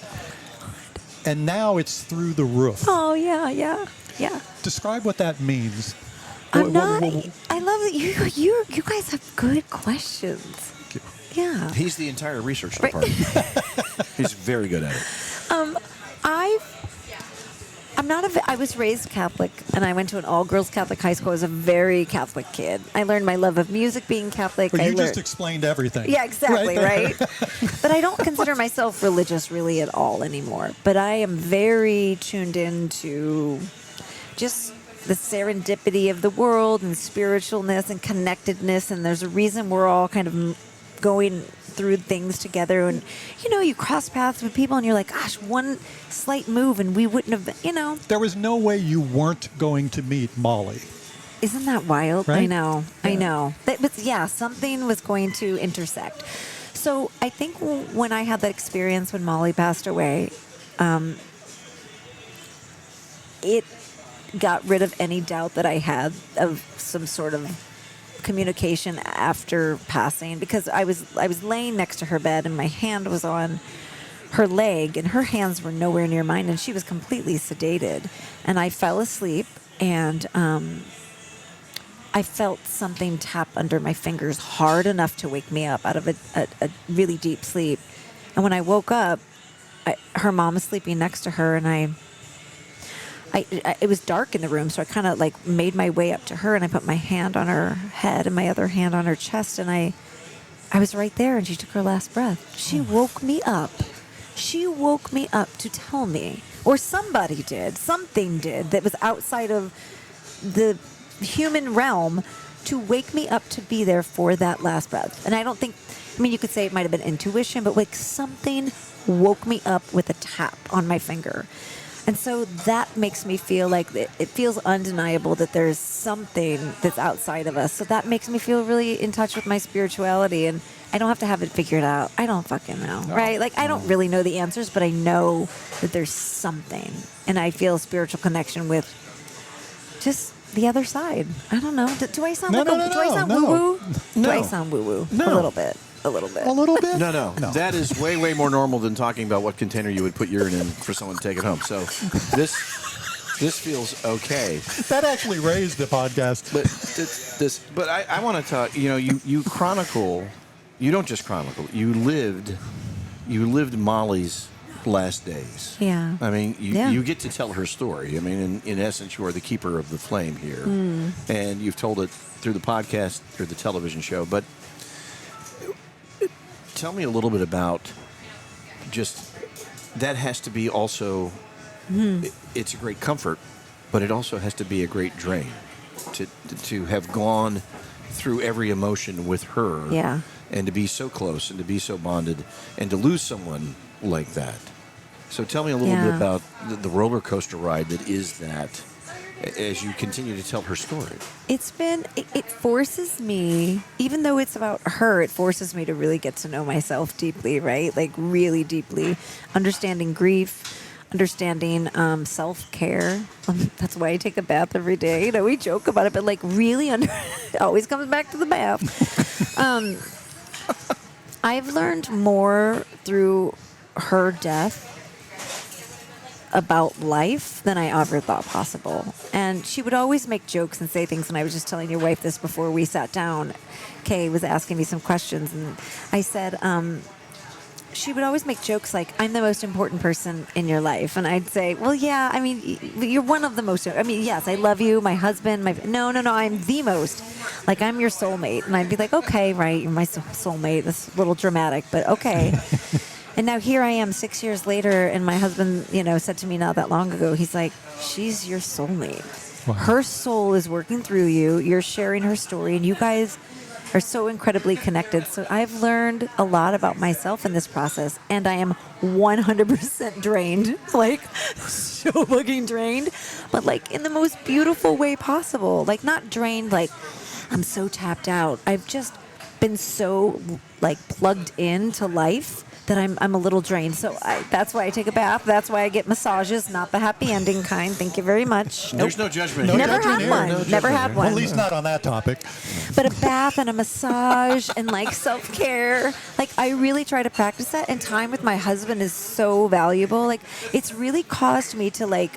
And now it's through the roof. Oh, yeah. Describe what that means. I love that you guys have good questions. Yeah. He's the entire research department. He's very good at it. I was raised Catholic, and I went to an all-girls Catholic high school. I was a very Catholic kid. I learned my love of music being Catholic. But you just explained everything. Yeah, exactly, right? But I don't consider myself religious really at all anymore. But I am very tuned into just the serendipity of the world and spiritualness and connectedness. And there's a reason we're all kind of going through things together. And, you cross paths with people and you're like, gosh, one slight move and we wouldn't have been, There was no way you weren't going to meet Molly. Isn't that wild? Right? I know. Yeah. I know. But yeah, something was going to intersect. So I think when I had that experience when Molly passed away, it got rid of any doubt that I had of some sort of communication after passing, because I was laying next to her bed and my hand was on her leg and her hands were nowhere near mine and she was completely sedated, and I fell asleep and I felt something tap under my fingers hard enough to wake me up out of a really deep sleep. And when I woke up, her mom was sleeping next to her, and it was dark in the room, so I kind of like made my way up to her and I put my hand on her head and my other hand on her chest, and I was right there, and she took her last breath. She woke me up. She woke me up to tell me, or somebody did, something did that was outside of the human realm to wake me up to be there for that last breath. And I don't think, you could say it might have been intuition, but like something woke me up with a tap on my finger. And so that makes me feel like it feels undeniable that there's something that's outside of us. So that makes me feel really in touch with my spirituality, and I don't have to have it figured out. I don't fucking know, right? Like I don't really know the answers, but I know that there's something, and I feel a spiritual connection with just the other side. I don't know. Do I sound do I sound woo-woo? No. Do I sound woo-woo? No. A little bit. A little bit. A little bit? No. That is way more normal than talking about what container you would put urine in for someone to take it home. So this This feels okay. That actually raised the podcast. But I want to talk. You chronicle. You don't just chronicle. You lived Molly's last days. Yeah. I mean, Yeah. you get to tell her story. I mean, in essence, you are the keeper of the flame here, and you've told it through the podcast, through the television show. But tell me a little bit about just that. Has to be also. It's a great comfort, but it also has to be a great drain to have gone through every emotion with her. Yeah. And to be so close and to be so bonded and to lose someone like that. So tell me a little bit about the roller coaster ride that is that as you continue to tell her story. It forces me, even though it's about her, it forces me to really get to know myself deeply, right? Like really deeply. Understanding grief, understanding self-care. That's why I take a bath every day. You know, we joke about it, but like really it always comes back to the bath. I've learned more through her death about life than I ever thought possible. And she would always make jokes and say things, and I was just telling your wife this before we sat down. Kay was asking me some questions, and I said, she would always make jokes like, I'm the most important person in your life. And I'd say, well, yeah, I mean, you're one of the most, I mean, yes, I love you, my husband, no, I'm the most. Like, I'm your soulmate. And I'd be like, okay, right, you're my soulmate. That's a little dramatic, but okay. And now here I am 6 years later, and my husband, said to me not that long ago, he's like, she's your soulmate. Wow. Her soul is working through you. You're sharing her story, and you guys are so incredibly connected. So I've learned a lot about myself in this process, and I am 100% drained, like so fucking drained, but like in the most beautiful way possible. Like not drained, like I'm so tapped out. I've just been so like plugged into life that I'm a little drained. So that's why I take a bath. That's why I get massages, not the happy ending kind. Thank you very much. There's no judgment. Never had one. Never had one. Well, at least not on that topic. But a bath and a massage and like self-care, like I really try to practice that. And time with my husband is so valuable. Like it's really caused me to like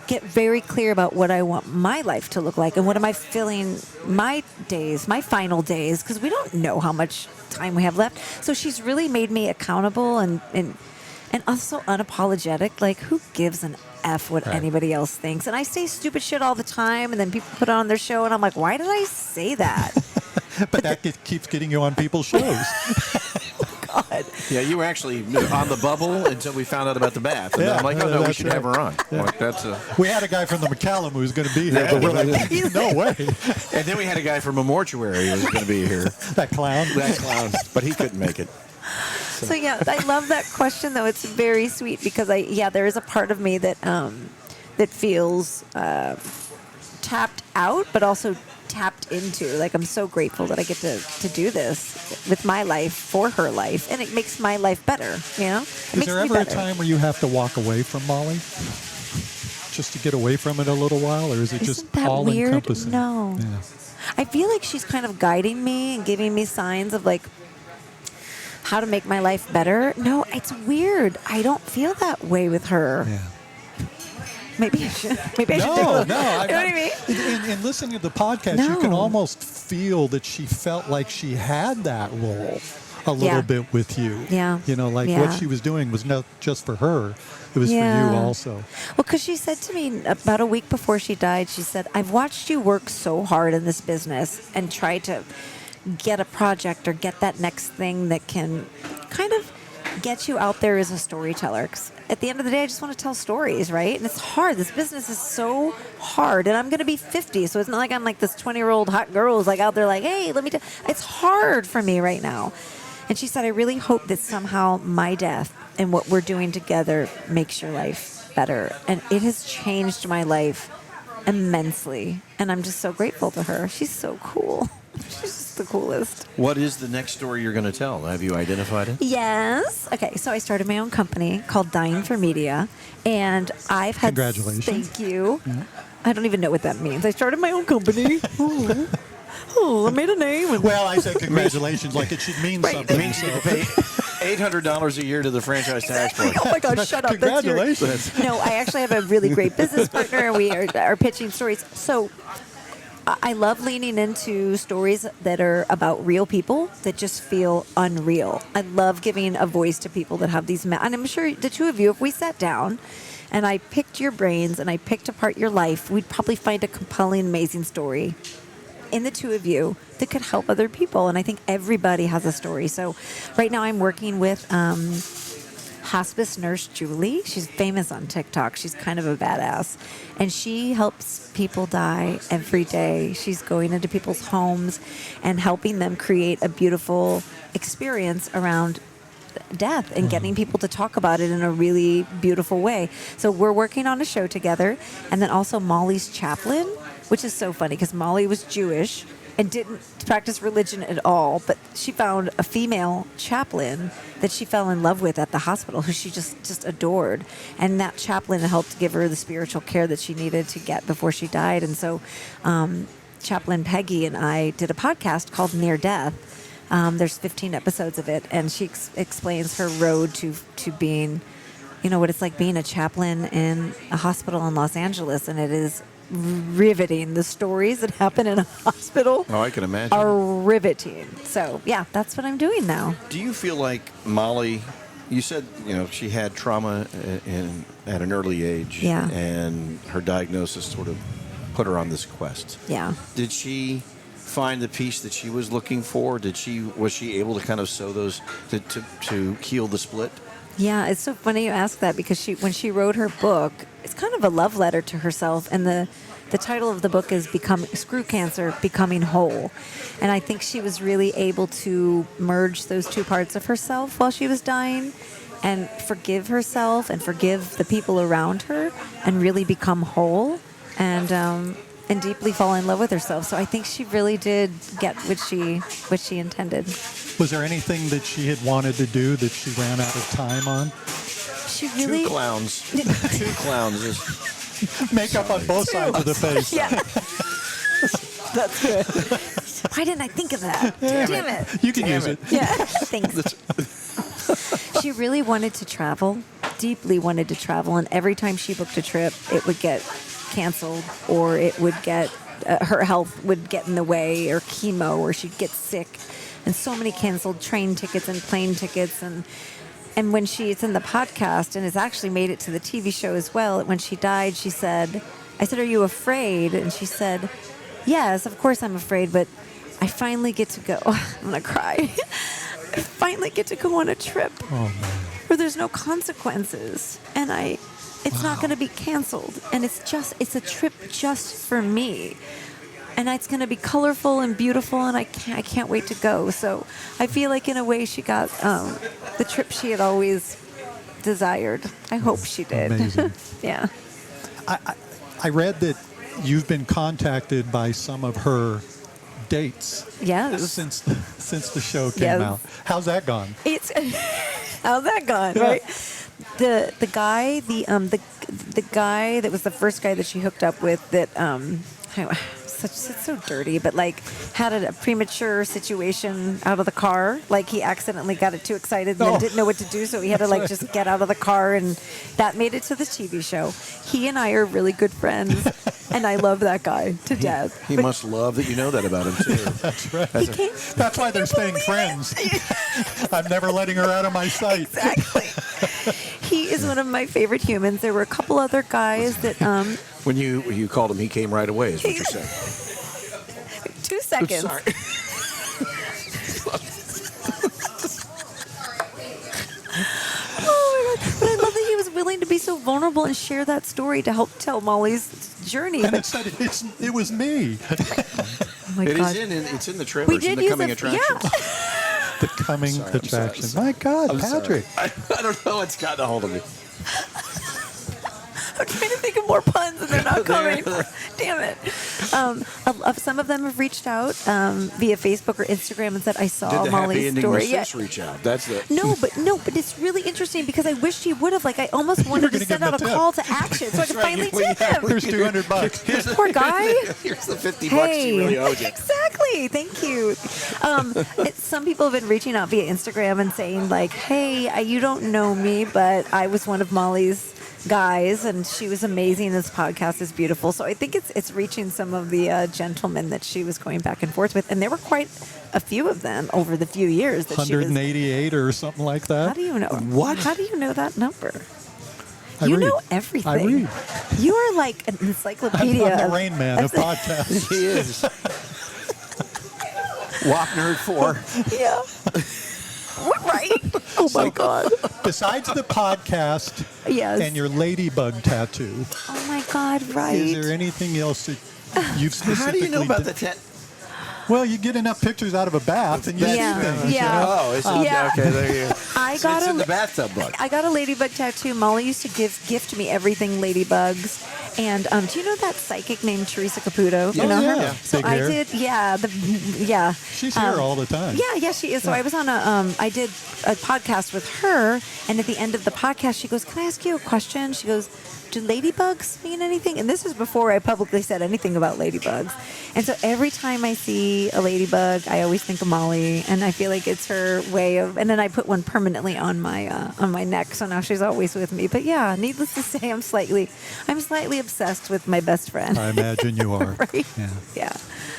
get very clear about what I want my life to look like and what am I filling my days, my final days, because we don't know how much time we have left. So she's really made me accountable and also unapologetic. Like who gives an F what anybody else thinks? And I say stupid shit all the time, and then people put it on their show, and I'm like, why did I say that? But that keeps getting you on people's shows. God. Yeah, you were actually on the bubble until we found out about the bath. And then I'm like, oh, no, we should have her on. Yeah. Like, we had a guy from the McCallum who was going to be here, but we're like, no way. And then we had a guy from a mortuary who was going to be here. That clown. But he couldn't make it. So yeah, I love that question, though. It's very sweet because there is a part of me that feels tapped out, but also tapped into. Like I'm so grateful that I get to do this with my life for her life, and it makes my life better. Is there ever a time where you have to walk away from Molly, just to get away from it a little while, or is it just all weird? encompassing? No. Yeah. I feel like she's kind of guiding me and giving me signs of like how to make my life better. No, it's weird. I don't feel that way with her. Yeah. Maybe I should. Maybe I should do No. it. You know what I mean? In listening to the podcast, you can almost feel that she felt like she had that role a little bit with you. Yeah. What she was doing was not just for her. It was for you also. Well, because she said to me about a week before she died, she said, I've watched you work so hard in this business and try to get a project or get that next thing that can kind of get you out there as a storyteller. 'Cause at the end of the day, I just want to tell stories, right? And it's hard. This business is so hard. And I'm going to be 50, so it's not like I'm like this 20-year-old hot girl who's like out there like, hey, let me tell. It's hard for me right now. And she said, I really hope that somehow my death and what we're doing together makes your life better. And it has changed my life immensely. And I'm just so grateful to her. She's so cool. She's just the coolest. What is the next story you're going to tell? Have you identified it? Yes. Okay, so I started my own company called Dying for Media, and I've had... Congratulations. Thank you. Yeah. I don't even know what that means. I started my own company. I made a name. Well, I said congratulations like it should mean something. It means you get to pay. $800 a year to the franchise tax board. Oh my gosh, shut up. That's your- Congratulations. No, I actually have a really great business partner, and we are pitching stories. So I love leaning into stories that are about real people that just feel unreal. I love giving a voice to people that have these, and I'm sure the two of you, if we sat down and I picked your brains and I picked apart your life, we'd probably find a compelling, amazing story in the two of you that could help other people. And I think everybody has a story. So right now I'm working with hospice nurse Julie. She's famous on TikTok. She's kind of a badass. And she helps people die every day. She's going into people's homes and helping them create a beautiful experience around death and getting people to talk about it in a really beautiful way. So we're working on a show together. And then also Molly's chaplain, which is so funny because Molly was Jewish and didn't practice religion at all, but she found a female chaplain that she fell in love with at the hospital who she just adored. And that chaplain helped give her the spiritual care that she needed to get before she died. And so Chaplain Peggy and I did a podcast called Near Death. There's 15 episodes of it, and she explains her road to being, what it's like being a chaplain in a hospital in Los Angeles, and it is riveting. The stories that happen in a hospital I can imagine. are riveting. So, yeah, that's what I'm doing now. Do you feel like Molly, you said, she had trauma at an early age, Yeah. and her diagnosis sort of put her on this quest. Yeah. Did she find the peace that she was looking for? Was she able to kind of sew those to heal the split? Yeah, it's so funny you ask that because when she wrote her book, it's kind of a love letter to herself, and the title of the book is Screw Cancer, Becoming Whole. And I think she was really able to merge those two parts of herself while she was dying and forgive herself and forgive the people around her and really become whole and deeply fall in love with herself. So I think she really did get what she intended. Was there anything that she had wanted to do that she ran out of time on? She really... Two clowns. Two clowns. Makeup on both sides of the face. Yeah. That's good. Why didn't I think of that? Damn it. You can use it. Yeah. Thanks. She really wanted to travel, deeply wanted to travel, and every time she booked a trip, it would get canceled, or it would get her health would get in the way, or chemo, or she'd get sick, and so many canceled train tickets and plane tickets. And when it's in the podcast, and it's actually made it to the TV show as well. When she died, I said, "Are you afraid?" And she said, "Yes, of course I'm afraid, but I finally get to go." I'm gonna cry. I finally get to go on a trip where there's no consequences, and it's not going to be canceled, and it's a trip just for me, and it's going to be colorful and beautiful, and I can't wait to go. So I feel like in a way she got the trip she had always desired. I hope she did. Amazing. Yeah. I read that you've been contacted by some of her dates. Yes. Since the show came Yes. out. How's that gone? How's that gone? Right. The guy that was the first guy that she hooked up with that it's so dirty, but like had a premature situation out of the car. Like he accidentally got it too excited and then didn't know what to do, so he had to just get out of the car, and that made it to the TV show. He and I are really good friends, and I love that guy to death. He must love that you know that about him too. That's right. That's why they're staying friends. I'm never letting her out of my sight. Exactly. He is one of my favorite humans. There were a couple other guys that When you called him, he came right away, is what you're saying. 2 seconds. Sorry. Oh my God. But I love that he was willing to be so vulnerable and share that story to help tell Molly's journey. And But it said it was me. oh my It's God. in the trailer. We It's in did the use coming a attractions. The coming Sorry, I'm attraction. sorry. My God, I'm Patrick. sorry. I don't know what's gotten a hold of me. I'm trying to think of more puns and they're not coming. Damn it. Some of them have reached out via Facebook or Instagram and said, I saw Did the happy Molly's ending story. masseuse reach out? That's the... No, but it's really interesting because I wish he would have. Like, I almost wanted to gonna send give him out a a tip. call to action so I could finally tip him. Here's $200. Poor guy. Here's the $50 Hey, he really owed you. exactly. Thank you. Some people have been reaching out via Instagram and saying like, "Hey, you don't know me, but I was one of Molly's guys, and she was amazing. This podcast is beautiful." So I think it's reaching some of the gentlemen that she was going back and forth with, and there were quite a few of them over the few years that she was. 188 or something like that. How do you know? What? How do you know that number? I You read. know everything. I read. You are like an encyclopedia. I'm the Rain Man of podcasts. He is. WAP Nerd 4. Yeah. Right? Oh my God. Besides the podcast Yes. and your ladybug tattoo, Oh my God, right. is there anything else that you've How do specifically you know about did- the Well, you get enough pictures out of a bath and you Yeah. see things. Yeah. Oh, it's Yeah. okay. There you go. I So got it's in the a bathtub book. I got a ladybug tattoo. Molly used to gift me everything ladybugs. And do you know that psychic named Teresa Caputo? You Oh, know yeah. her? Yeah. So Big I hair. did, She's here all the time. Yeah, she is. So I was on I did a podcast with her, and at the end of the podcast, she goes, "Can I ask you a question?" She goes, "Do ladybugs mean anything?" And this is before I publicly said anything about ladybugs. And so every time I see a ladybug, I always think of Molly, and I feel like it's her way of. And then I put one permanently on my neck, so now she's always with me. But yeah, needless to say, I'm slightly obsessed with my best friend. I imagine you are. Right? Yeah. Yeah.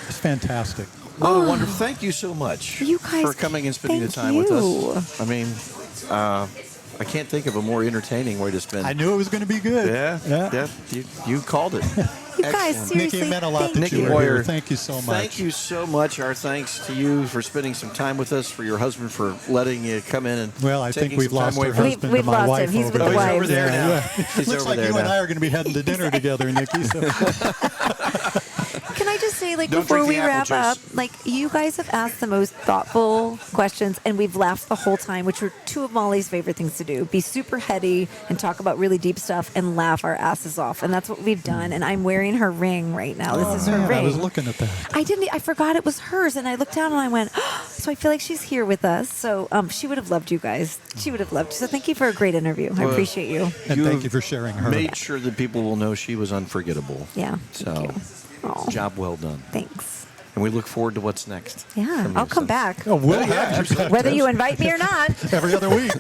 It's fantastic. What a wonderful. Thank you so much You guys- for coming and spending the thank time with you. us. I mean, I can't think of a more entertaining way to spend. I knew it was going to be good. Yeah. You called it. You guys, Excellent. seriously, Nikki, it meant a lot thank that Nikki you were Boyer, here. Thank you so much. Thank you so much. Our thanks to you for spending some time with us, for your husband for letting you come in and Well, I think taking we've some time lost away our from- husband We've to my lost wife him. He's over with the Oh, he's wives. over there now. He's Looks over like there you and now. I are going to be heading to dinner together, Nikki. So. Can I just say, like, Don't before drink we the apple wrap up, juice. like, you guys have asked the most thoughtful questions, and we've laughed the whole time, which were two of Molly's favorite things to do: be super heady and talk about really deep stuff, and laugh our asses off. And that's what we've done. And I'm wearing her ring right now. This is her Man, ring. I was looking at that. I forgot it was hers, and I looked down and I went, oh, so I feel like she's here with us. So she would have loved you guys. She would have loved you. So thank you for a great interview. I appreciate you. And You thank have you for sharing her. Made sure that people will know she was unforgettable. Yeah. So, Thank you. Oh, job well done. thanks. And we look forward to what's next. Yeah, from I'll you. come So- back. Oh, we'll Yeah, have you absolutely. Whether you invite me or not. every other week.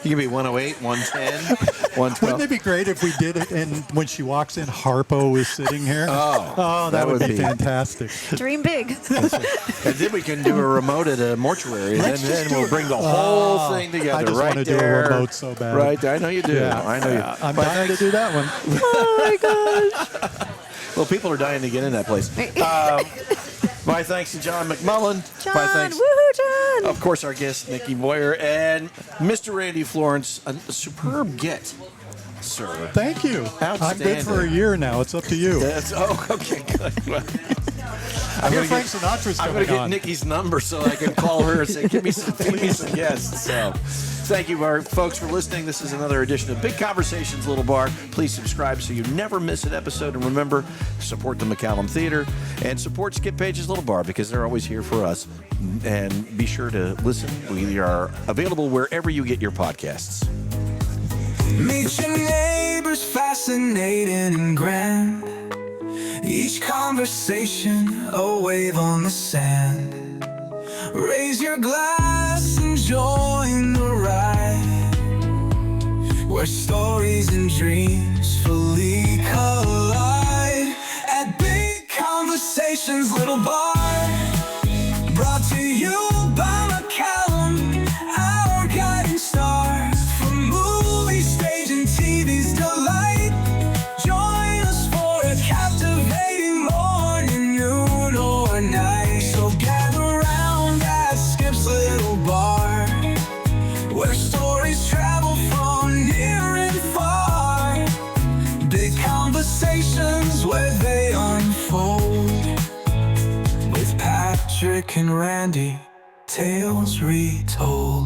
You can be 108, 110, 112. Wouldn't it be great if we did it and when she walks in, Harpo is sitting here? Oh, that would be fantastic. Dream big. And then we can do a remote at a mortuary, and Let's then just do we'll it. bring the whole thing together I just right want to do there. a remote so bad. Right there. I know you do. Yeah, I know you. I'm dying to do that one. Oh my gosh. Well, people are dying to get in that place. My thanks to John McMullen. John, My thanks, woohoo, John. of course, our guest, Nikki Boyer, and Mr. Randy Florence. A superb get, sir. Thank you. I'm good for a Outstanding. year now. It's up to you. Okay, good. Well, I hear gonna Frank Sinatra's I'm going coming to get on. Nikki's number so I can call her and say, give me some guests. So, thank you, folks, for listening. This is another edition of Big Conversations Little Bar. Please subscribe so you never miss an episode. And remember, support the McCallum Theater and support Skip Page's Little Bar because they're always here for us. And be sure to listen. We are available wherever you get your podcasts. Meet your neighbors, fascinating and grand. Each conversation, a wave on the sand. Raise your glass and join the ride, where stories and dreams fully collide. At Big Conversations Little Bar, brought to you by McCallum, our guiding star. From movie, stage, and TV's delight, join us for a captivating morning, noon, or night. So gather round at Skip's Little Bar, where stories travel from near and far. Big conversations where they unfold, with Patrick and Randy, tales retold.